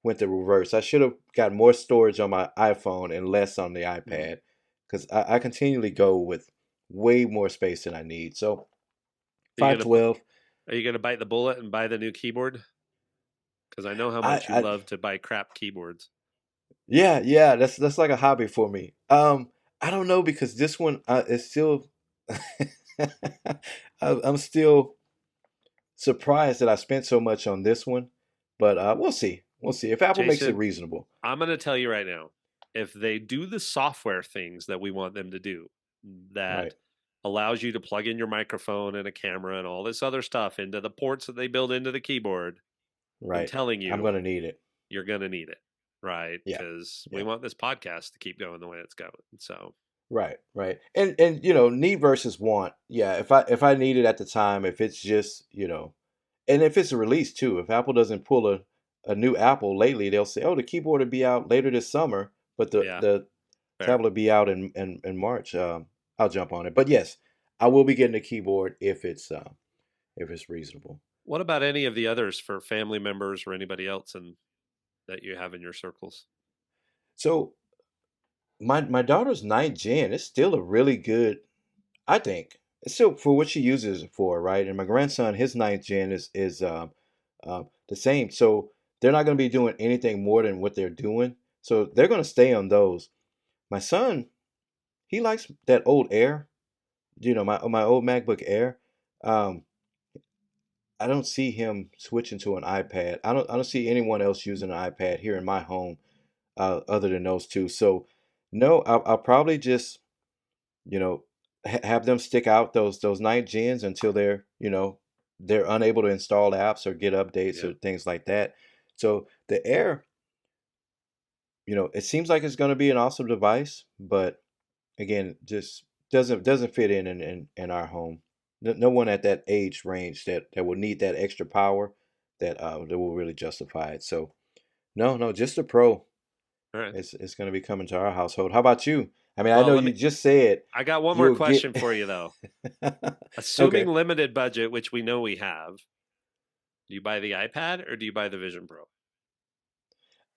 went the reverse. I should have got more storage on my iPhone and less on the Mm. iPad because I continually go with way more space than I need. So Are you gonna 512. are you gonna bite the bullet and buy the new keyboard? Because I know how I, much you I love to buy crap keyboards. yeah. That's like a hobby for me. I don't know because this one is still. I'm still surprised that I spent so much on this one, but we'll see. We'll see if Apple makes it Jason, reasonable. I'm going to tell you right now, if they do the software things that we want them to do, that Right, allows you to plug in your microphone and a camera and all this other stuff into the ports that they build into the keyboard, I'm right. telling I'm you, gonna need it. you're going to need it, right? Yeah, Because we yeah. want this podcast to keep going the way it's going. So, Right, right. And need versus want. Yeah, if I need it at the time, if it's just and if it's a release too. If Apple doesn't pull a new Apple lately, they'll say, oh, the keyboard will be out later this summer, but yeah, the fair. tablet will be out in March. I'll jump on it. But yes, I will be getting a keyboard if it's reasonable. What about any of the others for family members or anybody else that you have in your circles? So my daughter's ninth gen. It's still a really good. I think it's still for what she uses it for, right? And my grandson, his ninth gen is the same. So they're not going to be doing anything more than what they're doing. So they're going to stay on those. My son, he likes that old Air. My old MacBook Air. Um, I don't see him switching to an iPad. I don't see anyone else using an iPad here in my home other than those two. So no, I'll probably just you know have them stick out those night gens until they're unable to install apps or get updates Yeah. or things like that. So the Air, it seems like it's going to be an awesome device, but again, just doesn't fit in our home. No one at that age range that will need that extra power that will really justify it. So no, just a Pro. All right. It's going to be coming to our household. How about you? I mean, I Well, know you just said I got one more you'll get. question for you though. Assuming Okay. limited budget, which we know we have, do you buy the iPad or do you buy the Vision Pro?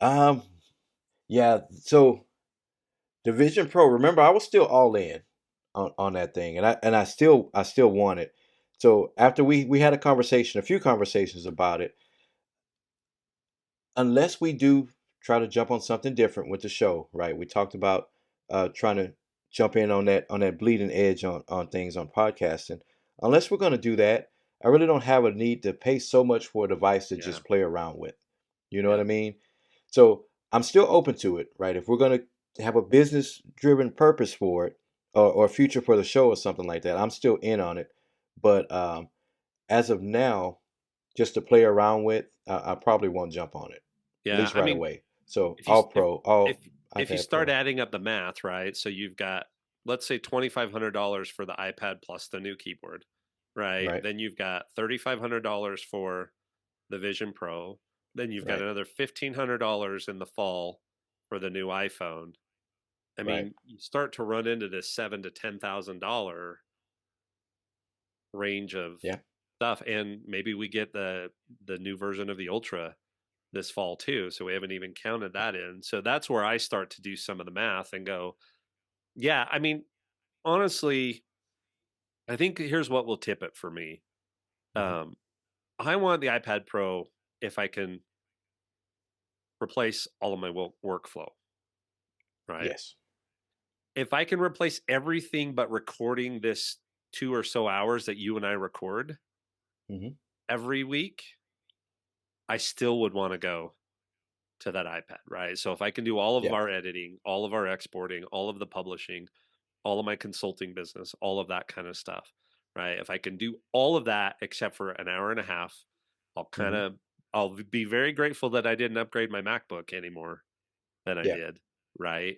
Um. Yeah. So the Vision Pro. Remember, I was still all in on that thing, and I still want it. So after we had a few conversations about it, unless we do try to jump on something different with the show, right? We talked about trying to jump in on that bleeding edge on things on podcasting. Unless we're going to do that, I really don't have a need to pay so much for a device to Yeah. just play around with. You know what Yeah. I mean? So I'm still open to it, right? If we're going to have a business driven purpose for it or a future for the show or something like that, I'm still in on it. But as of now, just to play around with, I probably won't jump on it, at Yeah. least I right mean, away. So if you all if pro, if all if you iPad start Pro. adding up the math, right? So you've got, let's say, $2,500 for the iPad plus the new keyboard, right? Right, Then you've got $3,500 for the Vision Pro. Then you've got right, another $1,500 in the fall for the new iPhone. I right. mean, you start to run into this $7,000 to $10,000 range of Yeah, stuff, and maybe we get the new version of the Ultra this fall too. So we haven't even counted that in. So that's where I start to do some of the math and go, yeah, I mean, honestly, I think here's what will tip it for me. hmm, Um, I want the iPad Pro if I can replace all of my workflow, right? yes, If I can replace everything but recording this 2 or so hours that you and I record hmm, every week, I still would want to go to that iPad, right? So if I can do all of yeah, our editing, all of our exporting, all of the publishing, all of my consulting business, all of that kind of stuff, right? If I can do all of that except for an hour and a half, I'll kind hmm, of I'll be very grateful that I didn't upgrade my MacBook anymore than I yeah, did, right?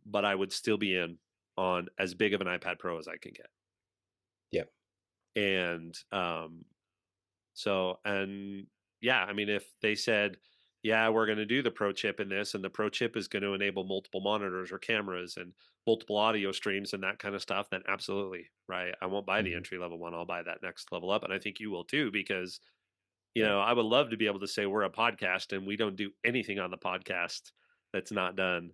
But I would still be in on as big of an iPad Pro as I can get. yeah, And and yeah, I mean, if they said, yeah, we're going to do the Pro chip in this, and the Pro chip is going to enable multiple monitors or cameras and multiple audio streams and that kind of stuff, then absolutely, right? I won't buy the hmm, entry level one. I'll buy that next level up. And I think you will too, because, yeah, I would love to be able to say we're a podcast and we don't do anything on the podcast that's not done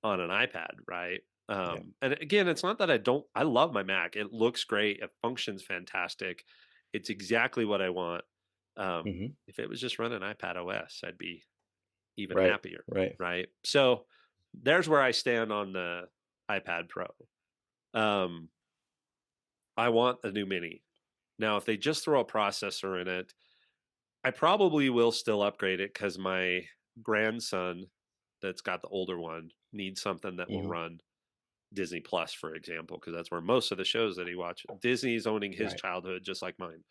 on an iPad, right? yeah, And again, it's not that I love my Mac. It looks great. It functions fantastic. It's exactly what I want. hmm, If it was just running iPad OS, I'd be even right, happier, right, right? So there's where I stand on the iPad Pro. Um, I want a new mini. Now, if they just throw a processor in it, I probably will still upgrade it because my grandson that's got the older one needs something that will hmm, run Disney Plus, for example, because that's where most of the shows that he watches. Disney's owning his right, childhood just like mine.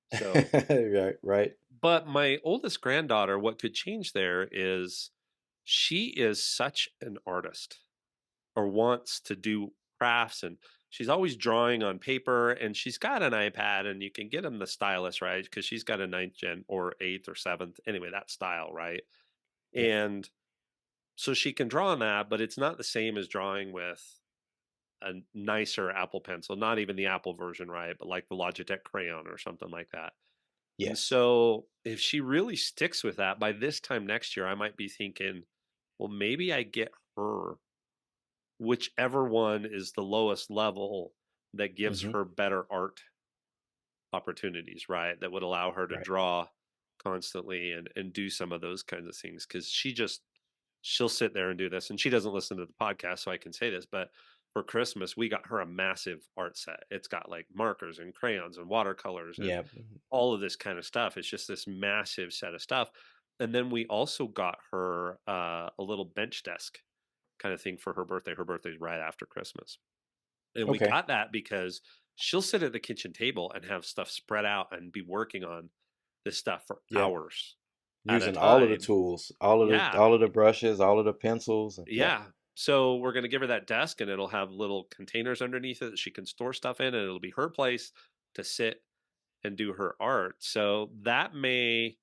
So, right, right, but my oldest granddaughter, what could change there is she is such an artist or wants to do crafts, and she's always drawing on paper, and she's got an iPad, and you can get them the stylus, right? Because she's got a ninth gen or eighth or seventh, anyway, that style, right? yeah, And so she can draw on that, but it's not the same as drawing with a nicer Apple Pencil, not even the Apple version, right? But like the Logitech Crayon or something like that. And yes, so if she really sticks with that, by this time next year, I might be thinking, well, maybe I get her whichever one is the lowest level that gives Hmm. her better art opportunities, right? That would allow her to Right. draw constantly and do some of those kinds of things because she'll sit there and do this, and she doesn't listen to the podcast, so I can say this, but for Christmas we got her a massive art set. It's got like markers and crayons and watercolors and Yeah. all of this kind of stuff. It's just this massive set of stuff. And then we also got her a little bench desk kind of thing for her birthday. Her birthday's right after Christmas. And we Okay. got that because she'll sit at the kitchen table and have stuff spread out and be working on this stuff for Yeah. hours at a Using all of the time. tools, Yeah. all of the brushes, all of the pencils. Yeah. Yeah. So we're going to give her that desk and it'll have little containers underneath it that she can store stuff in, and it'll be her place to sit and do her art. So that may,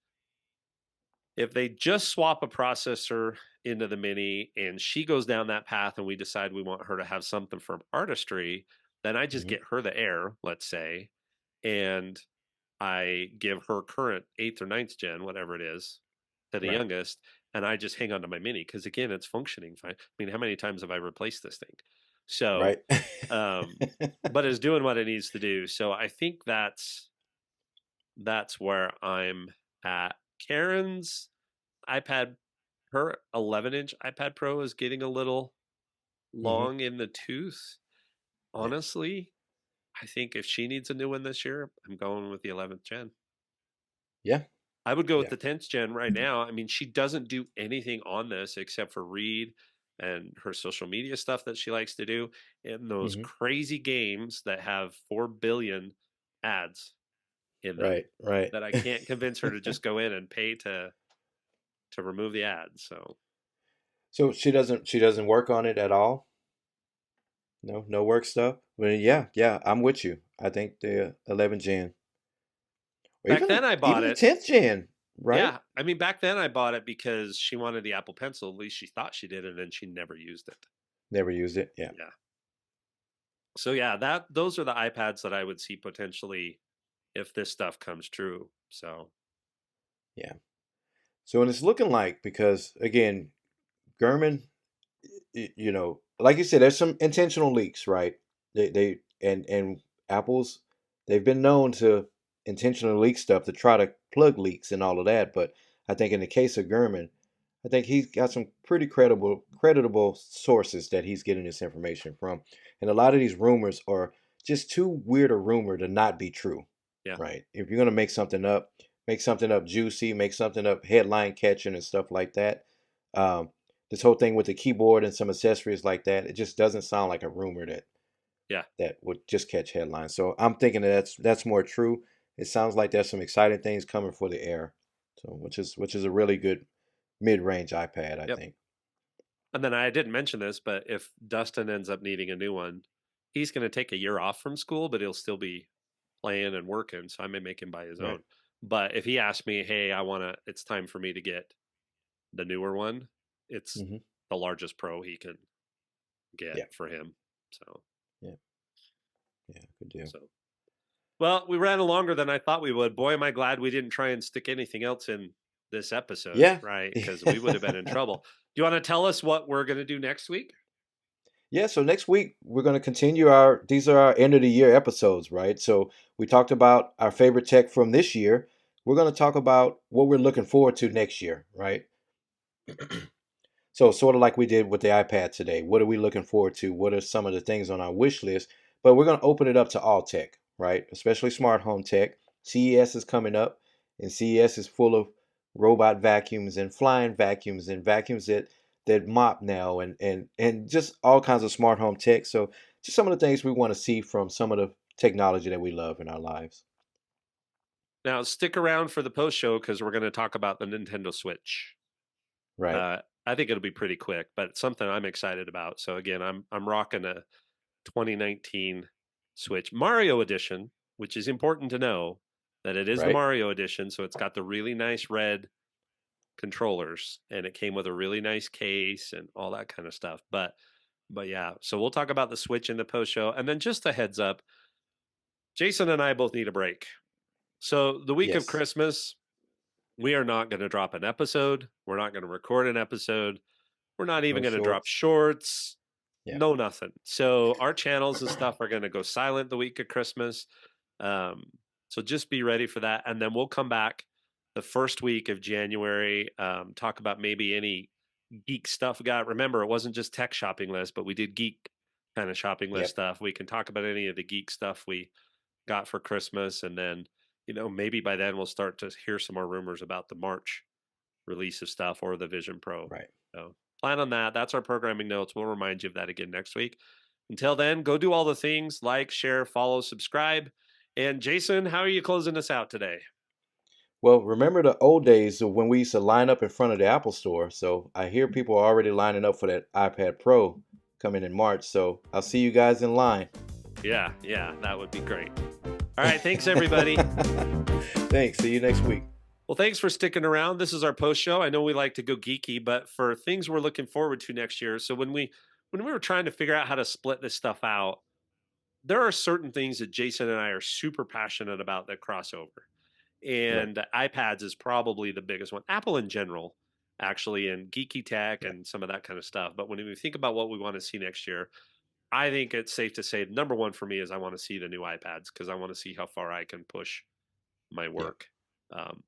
if they just swap a processor into the mini and she goes down that path and we decide we want her to have something for artistry, then I just Hmm. get her the Air, let's say, and I give her current eighth or ninth gen, whatever it is, to the Right. youngest, and I just hang on to my mini because again, it's functioning fine. I mean, how many times have I replaced this thing? So, Right. um, but it's doing what it needs to do. So I think that's where I'm at. Karen's iPad, her 11-inch iPad Pro is getting a little Hmm. long in the tooth. Yeah. Honestly, I think if she needs a new one this year, I'm going with the 11th gen. Yeah. I would go with Yeah. the 10th gen right now. I mean, she doesn't do anything on this except for read and her social media stuff that she likes to do, and those Hmm. crazy games that have 4 billion ads in them Right. Right. that I can't convince her to just go in and pay to remove the ads. So So she doesn't work on it at all. No, no work stuff. Well, yeah, yeah, I'm with you. I think the 11 gen, or back then I bought even the it. 10th gen, right? Yeah, I mean back then I bought it because she wanted the Apple Pencil. At least she thought she did, and then she never used it. Never used it. Yeah, Yeah. So yeah, that those are the iPads that I would see potentially if this stuff comes true. So yeah. So and it's looking like, because again, Gurman, like you said, there's some intentional leaks, right? They and Apple's, they've been known to intentionally leak stuff to try to plug leaks and all of that. But I think in the case of Gurman, I think he's got some pretty creditable sources that he's getting this information from, and a lot of these rumors are just too weird a rumor to not be true, yeah, right? If you're gonna make something up juicy, make something up headline catching and stuff like that. Um, this whole thing with the keyboard and some accessories like that, it just doesn't sound like a rumor yeah, that would just catch headlines. So I'm thinking that's more true. It sounds like there's some exciting things coming for the Air, so which is a really good mid-range iPad, I yep. think. And then I didn't mention this, but if Dustin ends up needing a new one, he's going to take a year off from school, but he'll still be playing and working. So I may make him buy his Right. own. But if he asks me, hey, it's time for me to get the newer one, it's Hmm. the largest Pro he can get Yeah. for him. So, Yeah. Yeah. Good deal. so well, we ran longer than I thought we would. Boy, am I glad we didn't try and stick anything else in this episode, Yeah. right? Because we would have been in trouble. Do you want to tell us what we're going to do next week? Yeah. So next week we're going to continue these are our end of the year episodes, right? So we talked about our favorite tech from this year. We're going to talk about what we're looking forward to next year, right? So sort of like we did with the iPad today. What are we looking forward to? What are some of the things on our wish list? But we're going to open it up to all tech, right? Especially smart home tech. CES is coming up, and CES is full of robot vacuums and flying vacuums and vacuums that mop now, and just all kinds of smart home tech. So just some of the things we want to see from some of the technology that we love in our lives. Now, stick around for the post show because we're going to talk about the Nintendo Switch. Right. I think it'll be pretty quick, but it's something I'm excited about. So again, I'm rocking a 2019 Switch Mario Edition, which is important to know that it is the Right. Mario Edition. So it's got the really nice red controllers, and it came with a really nice case and all that kind of stuff. But yeah, so we'll talk about the Switch in the post show, and then just a heads up, Jason and I both need a break. So the week of Yes. Christmas, we are not going to drop an episode. We're not going to record an episode. We're not No even going to drop shorts. shorts. Yeah. no nothing. So our channels and stuff are going to go silent the week of Christmas. Um, so just be ready for that. And then we'll come back the first week of January, talk about maybe any geek stuff we got. Remember, it wasn't just tech shopping list, but we did geek kind of shopping list Yep. stuff. We can talk about any of the geek stuff we got for Christmas. And then, maybe by then we'll start to hear some more rumors about the March release of stuff or the Vision Pro. Right. So plan on that. That's our programming notes. We'll remind you of that again next week. Until then, go do all the things: like, share, follow, subscribe. And Jason, how are you closing us out today? Well, remember the old days of when we used to line up in front of the Apple Store. So I hear people are already lining up for that iPad Pro coming in March. So I'll see you guys in line. Yeah, that would be great. All right, thanks everybody. Thanks. See you next week. Well, thanks for sticking around. This is our post show. I know we like to go geeky, but for things we're looking forward to next year. So when we were trying to figure out how to split this stuff out, there are certain things that Jason and I are super passionate about that cross over. Right. And iPads is probably the biggest one. Apple in general, actually, and geeky tech Yeah. and some of that kind of stuff. But when we think about what we want to see next year, I think it's safe to say number one for me is I want to see the new iPads because I want to see how far I can push my Yeah. work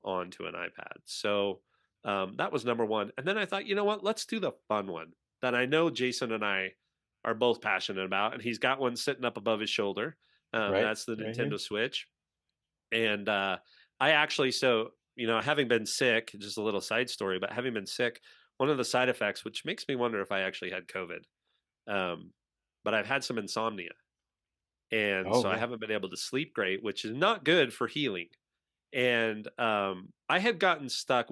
onto an iPad. So that was number one. And then I thought, you know what? Let's do the fun one that I know Jason and I are both passionate about. And he's got one sitting up above his shoulder. Right. That's the Right here. Nintendo Switch. And I actually, so, having been sick, just a little side story, but having been sick, one of the side effects, which makes me wonder if I actually had COVID, um, but I've had some insomnia. And Oh, so I yeah. haven't been able to sleep great, which is not good for healing. And I had gotten stuck.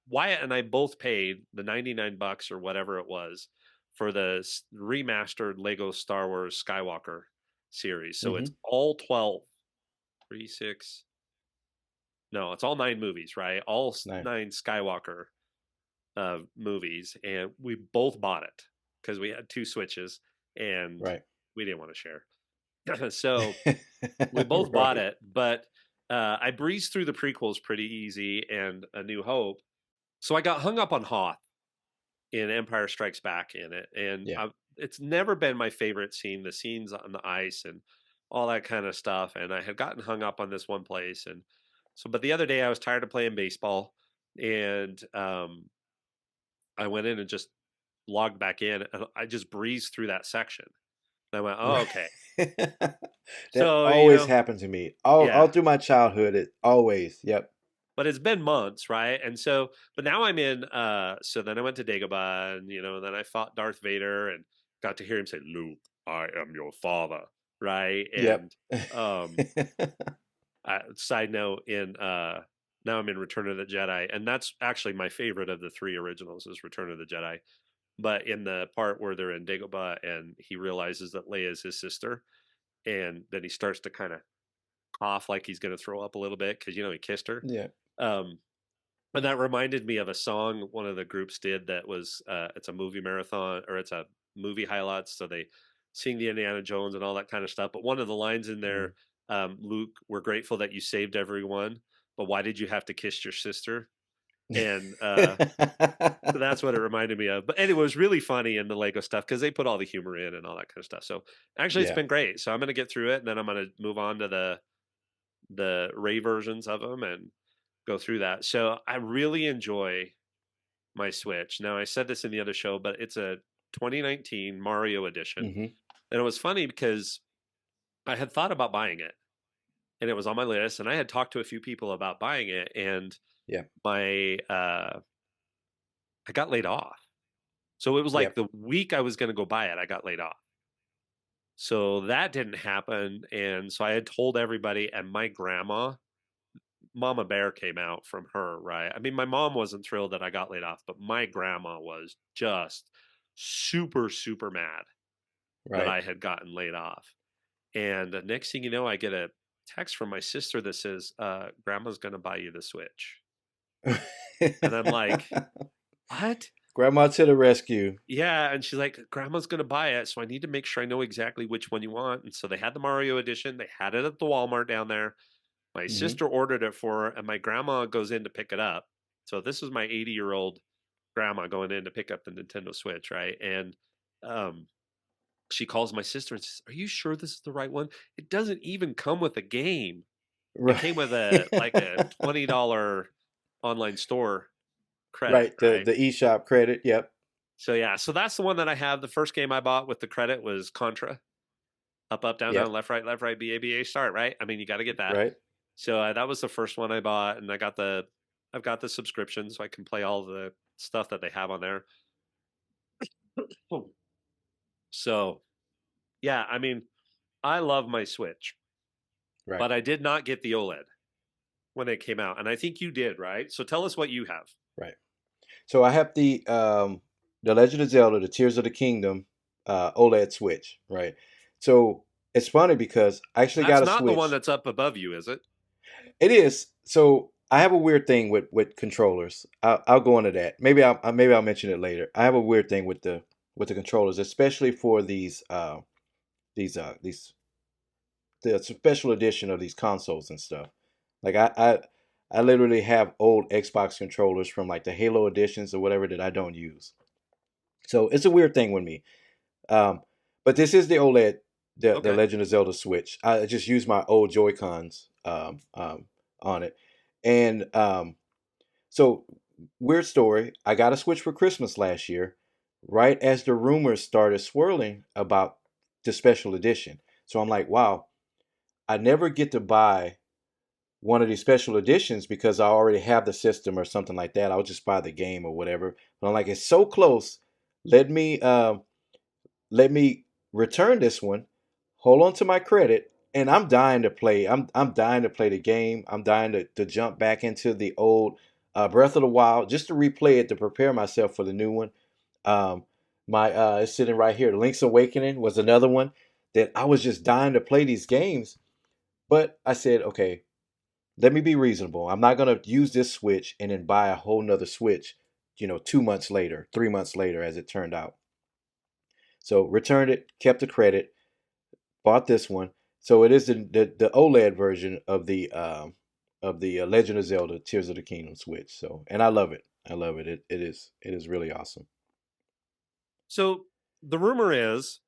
Wyatt and I both paid the $99 or whatever it was for the remastered Lego Star Wars Skywalker series. So Mm-hmm. it's all 12, 3, 6, no, it's all 9 movies, right? All Nice. 9 Skywalker movies. And we both bought it because we had two Switches and Right. we didn't want to share. So we both bought Right. it, but I breezed through the prequels pretty easy and A New Hope. So I got hung up on Hoth in Empire Strikes Back in it, and Yeah. it's never been my favorite scene. The scenes on the ice and all that kind of stuff, and I had gotten hung up on this one place, and so. But the other day I was tired of playing baseball, and I went in and just logged back in, and I just breezed through that section. And I went, oh, Right. okay. That So always happened to me. All yeah. through my childhood, it always. Yep. But it's been months, right? And so, but now I'm in. So then I went to Dagobah, and then I fought Darth Vader and got to hear him say, "Luke, I am your father," right? Yep. And side note, in now I'm in Return of the Jedi, and that's actually my favorite of the three originals is Return of the Jedi. But in the part where they're in Dagobah and he realizes that Leia is his sister, and then he starts to kind of cough like he's going to throw up a little bit because he kissed her. Yeah. Um, And that reminded me of a song one of the groups did that was it's a movie marathon or it's a movie highlights. So they sing the Indiana Jones and all that kind of stuff. But one of the lines in Mm. there, Luke, we're grateful that you saved everyone, but why did you have to kiss your sister? And so that's what it reminded me of. But anyway, it was really funny in the Lego stuff because they put all the humor in and all that kind of stuff. So actually, it's Yeah. been great. So I'm going to get through it, and then I'm going to move on to the Ray versions of them and go through that. So I really enjoy my Switch. Now I said this in the other show, but it's a 2019 Mario edition. Hmm. And it was funny because I had thought about buying it and it was on my list and I had talked to a few people about buying it and Yeah. my I got laid off. So it was like Yep. the week I was going to go buy it, I got laid off. So that didn't happen and so I had told everybody and my grandma Mama Bear came out from her, right? I mean, my mom wasn't thrilled that I got laid off, but my grandma was just super, super mad that Right. I had gotten laid off. And the next thing you know, I get a text from my sister that says, Grandma's going to buy you the Switch. And I'm like, what? Grandma to the rescue. Yeah. And she's like, Grandma's going to buy it. So I need to make sure I know exactly which one you want. And so they had the Mario edition, they had it at the Walmart down there. My Hmm. sister ordered it for her, and my grandma goes in to pick it up. So this is my 80-year-old grandma going in to pick up the Nintendo Switch, right? And um, She calls my sister and says, "Are you sure this is the right one? It doesn't even come with a game. It Right. came with a $20 online store credit, Right. The right?" the eShop credit. Yep. So yeah, so that's the one that I have. The first game I bought with the credit was Contra. Up, up, down, down, Yep. left, right, B A B A, start, right? I mean, you got to get that. Right. So that was the first one I bought, and I've got the subscription, so I can play all the stuff that they have on there. So yeah, I mean, I love my Switch, Right. but I did not get the OLED when it came out, and I think you did, right? So tell us what you have. Right. So I have the Legend of Zelda, the Tears of the Kingdom OLED Switch. Right. So it's funny because I actually That's got a not the one Switch. that's up above you, is it? It is. So I have a weird thing with controllers. I'll go into that. Maybe I'll mention it later. I have a weird thing with the controllers, especially for these the special edition of these consoles and stuff. Like I literally have old Xbox controllers from like the Halo editions or whatever that I don't use. So it's a weird thing with me. Um, but this is the OLED, the Okay. Legend of Zelda Switch. I just use my old Joy Cons on it, and so weird story. I got a Switch for Christmas last year, right as the rumors started swirling about the special edition. So I'm like, wow, I never get to buy one of these special editions because I already have the system or something like that. I'll just buy the game or whatever. But I'm like, it's so close. Let me let me return this one, hold on to my credit, and I'm dying to play. I'm dying to play the game. I'm dying to jump back into the old Breath of the Wild just to replay it to prepare myself for the new one. Um, my it's sitting right here. Link's Awakening was another one that I was just dying to play these games, but I said, okay, let me be reasonable. I'm not gonna use this Switch and then buy a whole nother Switch, 2 months later, 3 months later, as it turned out. So returned it, kept the credit, bought this one. So it is the OLED version of the Legend of Zelda Tears of the Kingdom Switch. So and I love it. I love it. It is really awesome. So the rumor is,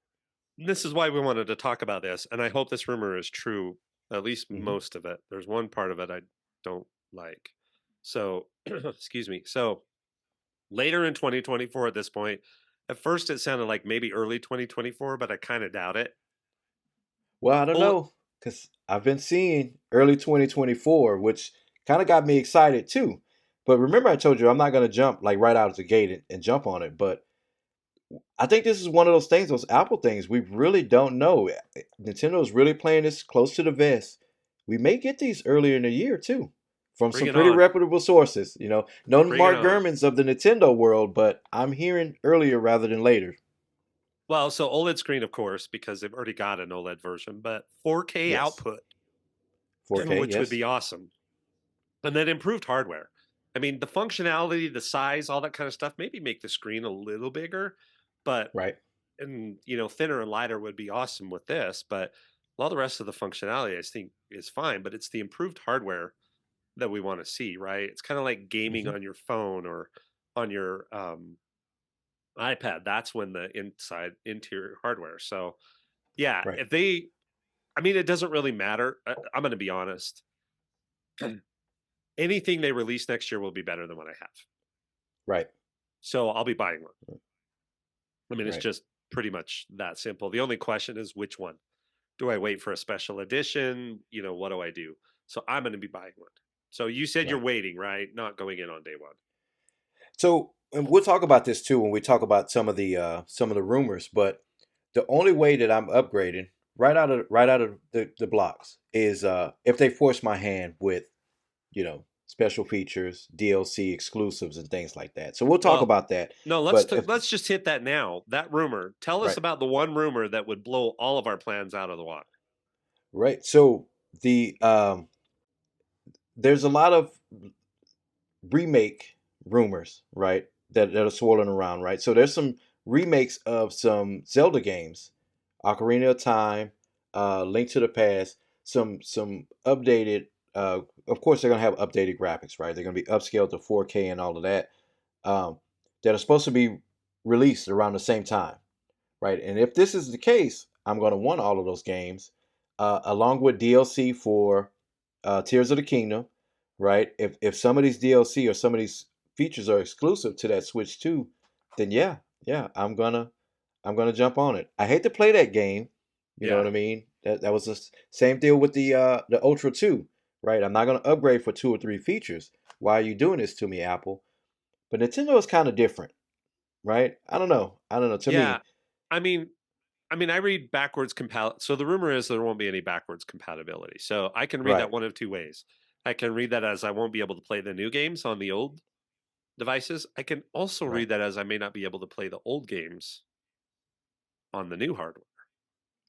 this is why we wanted to talk about this, and I hope this rumor is true, at least Hmm. most of it. There's one part of it I don't like. So, excuse me. So, later in 2024 at this point, at first it sounded like maybe early 2024, but I kind of doubt it. Well, I don't Well, know because I've been seeing early 2024, which kind of got me excited too. But remember, I told you I'm not going to jump like right out of the gate and jump on it. But I think this is one of those things, those Apple things, we really don't know. Nintendo is really playing this close to the vest. We may get these earlier in the year too, from bring some it pretty on. reputable sources. No Bring it Mark on. Gurmans of the Nintendo world, but I'm hearing earlier rather than later. Well, so OLED screen, of course, because they've already got an OLED version, but 4K Yes, output, 4K. which would Yes, be awesome. And then improved hardware. I mean, the functionality, the size, all that kind of stuff, maybe make the screen a little bigger, but right. thinner and lighter would be awesome with this. But all the rest of the functionality, I think, is fine. But it's the improved hardware that we want to see, right? It's kind of like gaming Hmm. on your phone or on your iPad. That's when the interior hardware. So yeah, Right, if they, I mean, it doesn't really matter. I'm going to be honest. Anything they release next year will be better than what I have. right, So I'll be buying one. I mean, it's right, just pretty much that simple. The only question is which one. Do I wait for a special edition? What do I do? So I'm going to be buying one. So you said you're right. waiting, right? Not going in on day one. So, and we'll talk about this too when we talk about some of the rumors. But the only way that I'm upgrading right out of the blocks is if they force my hand with special features, DLC exclusives, and things like that. So we'll talk Well, about that. no, But if let's just hit that now. That rumor. Tell us right, about the one rumor that would blow all of our plans out of the water. right. So there's a lot of remake rumors, right? That are swirling around, right? So there's some remakes of some Zelda games, Ocarina of Time, Link to the Past, some updated. Of course, they're gonna have updated graphics, right? They're gonna be upscaled to 4K and all of that. Um, that are supposed to be released around the same time. right? And if this is the case, I'm going to want all of those games, along with DLC for Tears of the Kingdom, right? If some of these DLC or some of these features are exclusive to that Switch 2, then yeah, I'm gonna jump on it. I hate to play that game, you know what Yeah. I mean? That was the same deal with the Ultra 2, right? I'm not gonna upgrade for two or three features. Why are you doing this to me, Apple? But Nintendo is kind of different, right? I don't know. I don't know. To Yeah. me, I mean, I read backwards compat. So the rumor is there won't be any backwards compatibility. So I can read that right, one of two ways. I can read that as I won't be able to play the new games on the old devices. I can also right, read that as I may not be able to play the old games on the new hardware,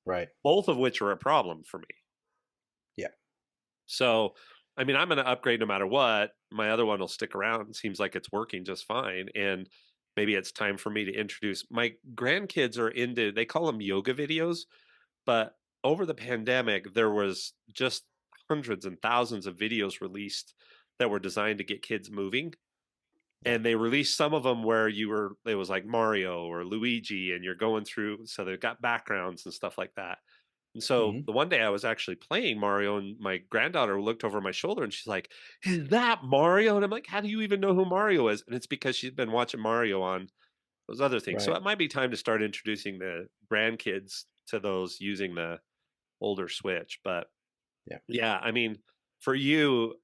right. both of which are a problem for me. Yeah, So, I'm going to upgrade no matter what. My other one will stick around. It seems like it's working just fine. And maybe it's time for me to introduce my grandkids are into, they call them yoga videos, but over the pandemic, there was just hundreds and thousands of videos released that were designed to get kids moving. yeah. And they released some of them where it was like Mario or Luigi, and you're going through, so they've got backgrounds and stuff like that. And so Hmm. the one day I was actually playing Mario, and my granddaughter looked over my shoulder and she's like, "Is that Mario?" And I'm like, "How do you even know who Mario is?" And it's because she's been watching Mario on those other things. So Right. it might be time to start introducing the grandkids to those using the older Switch. But Yeah, yeah, for you,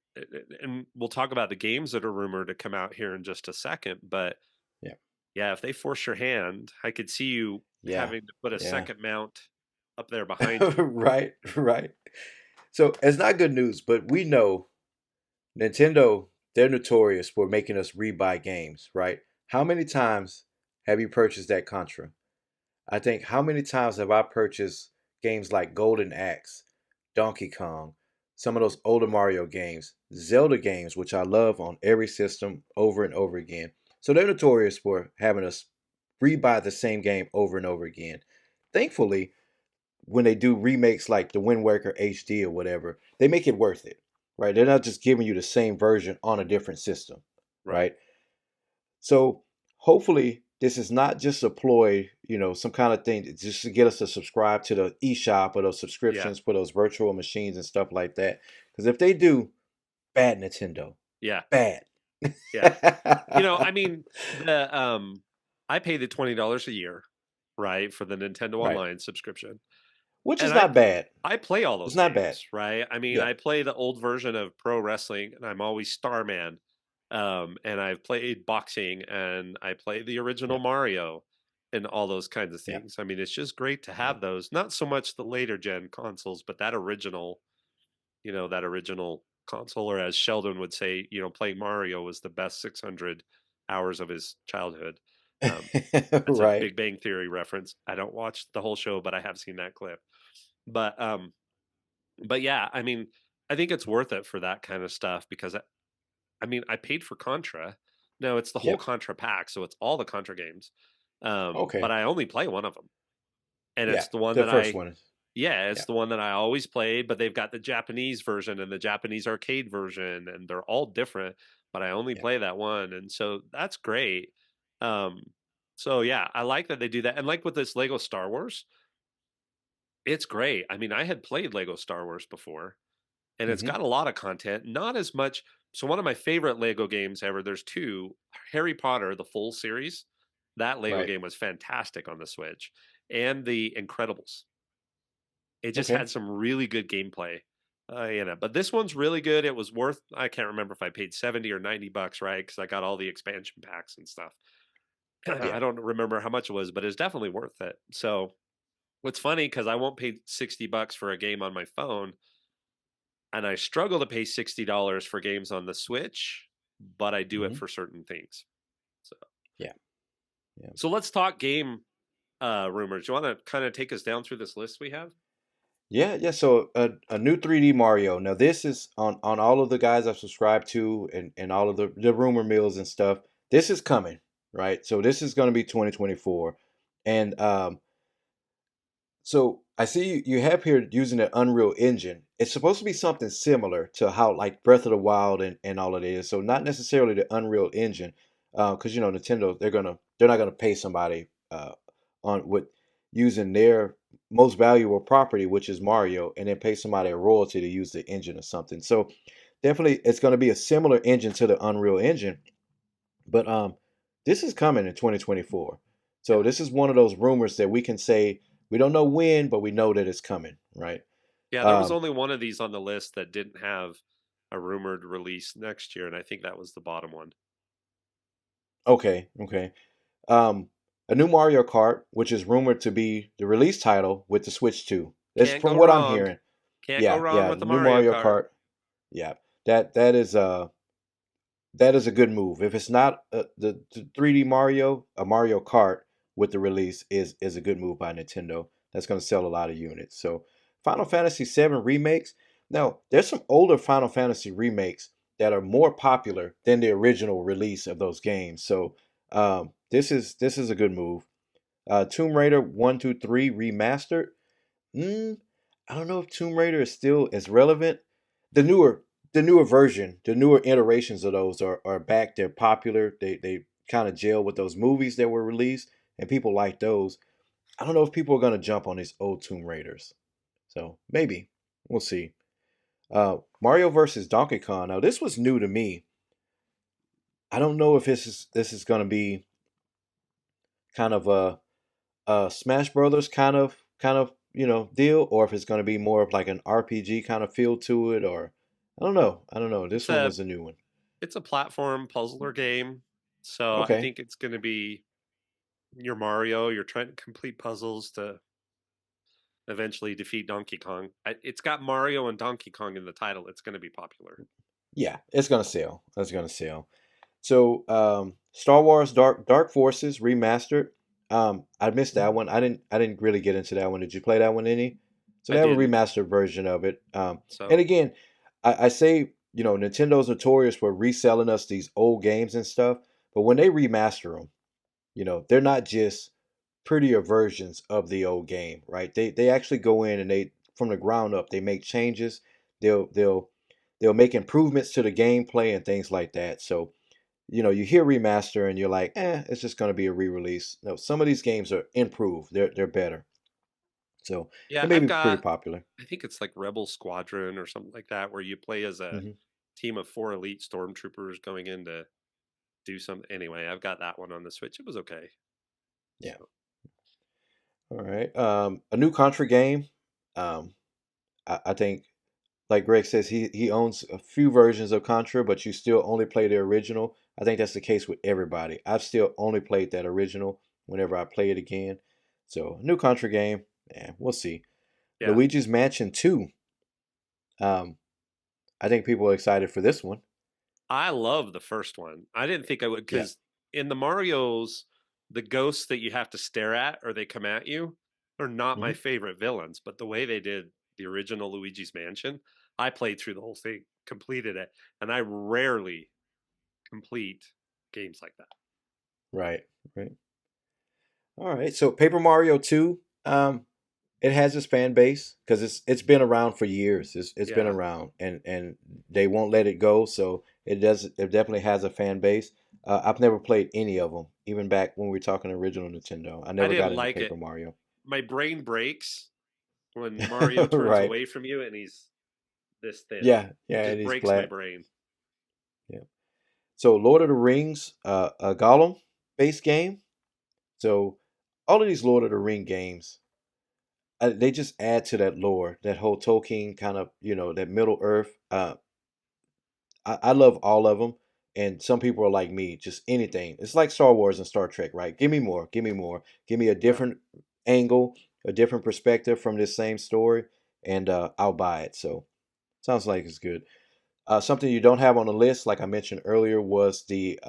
and we'll talk about the games that are rumored to come out here in just a second. But yeah, yeah, if they force your hand, I could see you yeah, having to put a yeah. second mount up there behind you. Right, right. So it's not good news, but we know Nintendo, they're notorious for making us rebuy games, right? How many times have you purchased that Contra? I think how many times have I purchased games like Golden Axe, Donkey Kong, some of those older Mario games, Zelda games, which I love on every system over and over again. So they're notorious for having us rebuy the same game over and over again. Thankfully, when they do remakes like the Wind Waker HD or whatever, they make it worth it, right? They're not just giving you the same version on a different system, Right. right? So hopefully this is not just a ploy, some kind of thing just to get us to subscribe to the eShop or those Yeah. subscriptions for those virtual machines and stuff like that. Because if they do, bad Nintendo, Yeah. bad. Yeah. The I pay the $20 a year, right, for the Nintendo Right, Online subscription. which And is not bad. I play all It's those not bad. games, right? Yeah, I play the old version of pro wrestling and I'm always Starman. And I've played boxing and I play the original yeah, Mario and all those kinds of yeah, things. It's just great to yeah. have those. Not so much the later gen consoles, but that original console, or as Sheldon would say, playing Mario was the best 600 hours of his childhood. Um, that's a Right. Big Bang Theory reference. I don't watch the whole show, but I have seen that clip. But yeah, I think it's worth it for that kind of stuff because I paid for Contra. No, it's the whole Yep. Contra pack, so it's all the Contra games. But Okay. I only play one of them, and Yeah. it's the one The that first one is. yeah, Yeah. it's the one that I always played, but they've got the Japanese version and the Japanese arcade version, and they're all different, but I only Yeah. play that one. And so that's great. Um, so yeah, I like that they do that. And like with this Lego Star Wars, it's great. I had played Lego Star Wars before, and it's Hmm. got a lot of content, not as much. So one of my favorite Lego games ever, there's two, Harry Potter, the full series. That Lego Right. game was fantastic on the Switch, and the Incredibles. It just Okay. had some really good gameplay in it. But this one's really good. It was worth, I can't remember if I paid 70 or $90, right? Because I got all the expansion packs and stuff. Yeah. I don't remember how much it was, but it's definitely worth it. So what's funny, because I won't pay $60 for a game on my phone, and I struggle to pay $60 for games on the Switch, but I do it Hmm. for certain things. So Yeah. Yeah. so let's talk game rumors. You want to kind of take us down through this list we have? Yeah. Yeah. So a new 3D Mario. Now this is on all of the guys I've subscribed to and all of the rumor mills and stuff. This is coming, right? So this is going to be 2024, and so I see you have here using the Unreal Engine. It's supposed to be something similar to how like Breath of the Wild and all of it is. So not necessarily the Unreal Engine, because Nintendo they're not gonna pay somebody on with. using their most valuable property, which is Mario, and then pay somebody a royalty to use the engine or something. So definitely, it's going to be a similar engine to the Unreal Engine, but this is coming in 2024. So Yeah. this is one of those rumors that we can say we don't know when, but we know that it's coming, right? Yeah, there was Um, only one of these on the list that didn't have a rumored release next year, and I think that was the bottom one. okay, okay. Um, a new Mario Kart, which is rumored to be the release title with the Switch 2. That's Can't from go what I'm wrong. hearing. Can't go Yeah, wrong yeah, with the new Mario Mario Kart. Kart. Yeah, that is a good move. If it's not the 3D Mario, a Mario Kart with the release is a good move by Nintendo. That's going to sell a lot of units. So, Final Fantasy VII remakes. Now, there's some older Final Fantasy remakes that are more popular than the original release of those games. So, this is a good move. Tomb Raider 1, 2, 3 remastered. Mm, I don't know if Tomb Raider is still as relevant. The newer the newer version, the newer iterations of those are back. They're popular. They kind of gel with those movies that were released, and people like those. I don't know if people are gonna jump on these old Tomb Raiders. So maybe we'll see. Mario versus Donkey Kong. Now this was new to me. I don't know if this is gonna be kind of a Smash Brothers kind of deal, or if it's going to be more of like an RPG kind of feel to it, or I don't know. It's This one a was a new one. it's a platform puzzler game, so I Okay, think it's going to be your Mario. You're trying to complete puzzles to eventually defeat Donkey Kong. It's got Mario and Donkey Kong in the title. It's going to be popular. yeah, it's gonna sell. It's gonna sell. So, Star Wars Dark Forces remastered. I missed that one. I didn't really get into that one. Did you play that one any? So I they have a didn't. remastered version of it. And So again, I say Nintendo's notorious for reselling us these old games and stuff, but when they remaster them, they're not just prettier versions of the old game, right? They actually go in and they from the ground up they make changes. They'll make improvements to the gameplay and things like that. So you hear remaster and you're like, it's just going to be a re-release. No, some of these games are improved. They're better. So yeah, it may I've be pretty got. popular. I think it's like Rebel Squadron or something like that, where you play as a Hmm. team of four elite stormtroopers going in to do something. Anyway, I've got that one on the Switch. It was okay. Yeah. So All right. A new Contra game. Um, I think like Greg says, he owns a few versions of Contra, but you still only play the original. I think that's the case with everybody. I've still only played that original whenever I play it again. So new Contra game, yeah, we'll see. yeah, Luigi's Mansion 2. Um, I think people are excited for this one. I love the first one. I didn't think I would Yeah. because in the Mario's, the ghosts that you have to stare at or they come at you are not my Hmm. favorite villains. But the way they did the original Luigi's Mansion, I played through the whole thing, completed it, and I rarely complete games like that. Right. Right. All right. So Paper Mario 2, it has its fan base because it's been around for years. It's been Yeah, around and they won't let it go. So it definitely has a fan base. I've never played any of them, even back when we were talking original Nintendo. I I never got didn't into like Paper it. Mario. My brain breaks when Mario turns Right. away from you and he's this thin. Yeah. It Yeah. It just is breaks my flat. brain. Yeah. So Lord of the Rings, a Gollum based game. So all of these Lord of the Ring games, they just add to that lore, that whole Tolkien kind of, that Middle Earth. I love all of them, and some people are like me, just anything. It's like Star Wars and Star Trek, right? Give me more, give me more, give me a Yeah, different angle, a different perspective from this same story, and I'll buy it. So sounds like it's good. Something you don't have on the list, like I mentioned earlier, was the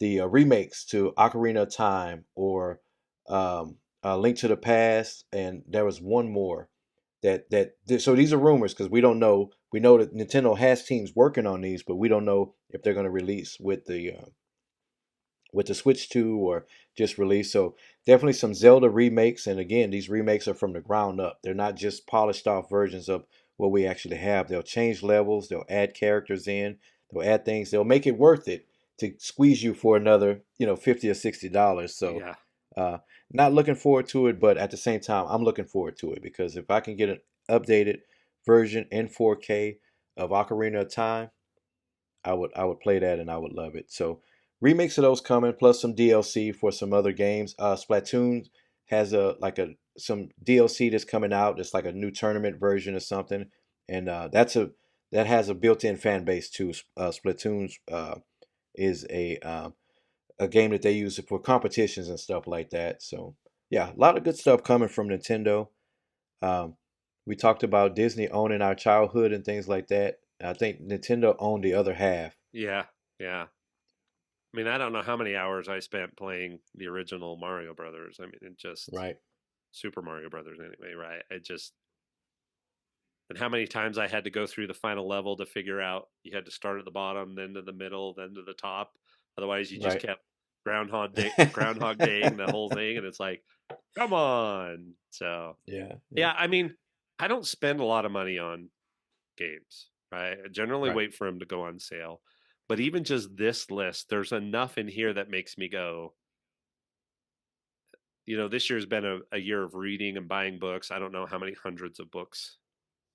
remakes to Ocarina of Time or Link to the Past, and there was one more so these are rumors because we don't know. We know that Nintendo has teams working on these, but we don't know if they're going to release with the Switch 2 or just release. So definitely some Zelda remakes, and again, these remakes are from the ground up. They're not just polished off versions of what we actually have. They'll change levels, they'll add characters in, they'll add things, they'll make it worth it to squeeze you for another, $50 or $60. So yeah. Uh, Not looking forward to it, but at the same time, I'm looking forward to it because if I can get an updated version in 4K of Ocarina of Time, I would play that and I would love it. So remakes of those coming, plus some DLC for some other games. Splatoon has a like a some DLC that's coming out. It's like a new tournament version or something, and that has a built-in fan base too. Splatoon is a game that they use for competitions and stuff like that. So yeah, a lot of good stuff coming from Nintendo. Um, we talked about Disney owning our childhood and things like that. I think Nintendo owned the other half. Yeah, yeah. I mean, I don't know how many hours I spent playing the original Mario Brothers. I mean, it just Right, Super Mario Brothers anyway, right? It just and how many times I had to go through the final level to figure out you had to start at the bottom, then to the middle, then to the top. Otherwise, you just right. kept Groundhog Daying the whole thing, and it's like, come on. So Yeah, yeah, yeah, I mean, I don't spend a lot of money on games, right? I generally right. wait for them to go on sale. But even just this list, there's enough in here that makes me go, this year's been a year of reading and buying books. I don't know how many hundreds of books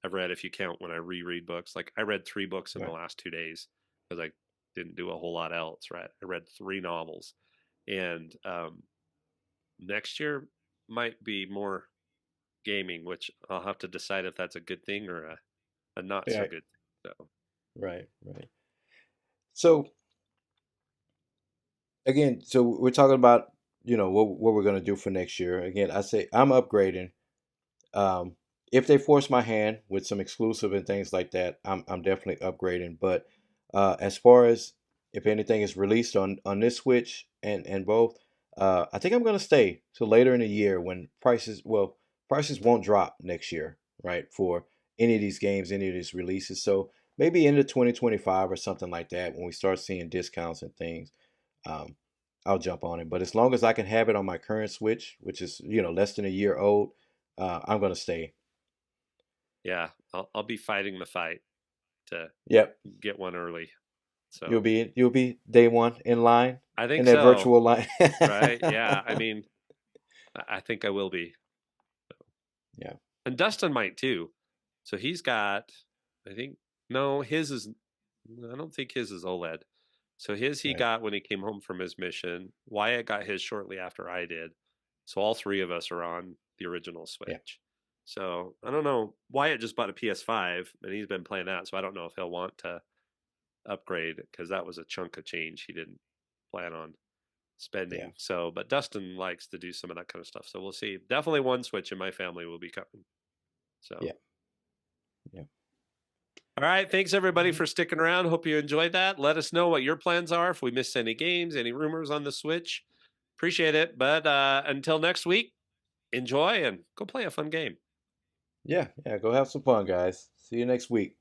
I've read if you count when I reread books. Like I read 3 books in the Right. last 2 days because I didn't do a whole lot else, right? I read 3 novels. And next year might be more gaming, which I'll have to decide if that's a good thing or a not so Right, good thing. So right, right. So again, so we're talking about what we're gonna do for next year. Again, I say I'm upgrading. Um, if they force my hand with some exclusive and things like that, I'm definitely upgrading. But as far as if anything is released on this Switch and both, I think I'm gonna stay till later in the year when prices won't drop next year, right? For any of these games, any of these releases. So maybe into 2025 or something like that when we start seeing discounts and things. Um, I'll jump on it. But as long as I can have it on my current Switch, which is less than a year old, I'm gonna stay. yeah, I'll be fighting the fight to Yep, get one early. you'll So be day one in line I in think that so, virtual line. right? Yeah, I mean, I think I will be, Yeah, and Dustin might too. So he's got, I think, no, his is. I don't think his is OLED. So his he right. got when he came home from his mission. Wyatt got his shortly after I did. So all three of us are on the original Yeah, Switch. So I don't know. Wyatt just bought a PS5 and he's been playing that. So I don't know if he'll want to upgrade because that was a chunk of change he didn't plan on yeah, spending. So, but Dustin likes to do some of that kind of stuff. So we'll see. Definitely one Switch in my family will be coming. So, yeah, yeah. all right. Thanks everybody Mhm. for sticking around. Hope you enjoyed that. Let us know what your plans are. If we missed any games, any rumors on the Switch, appreciate it. But until next week, enjoy and go play a fun game. Yeah, yeah. Go have some fun, guys. See you next week.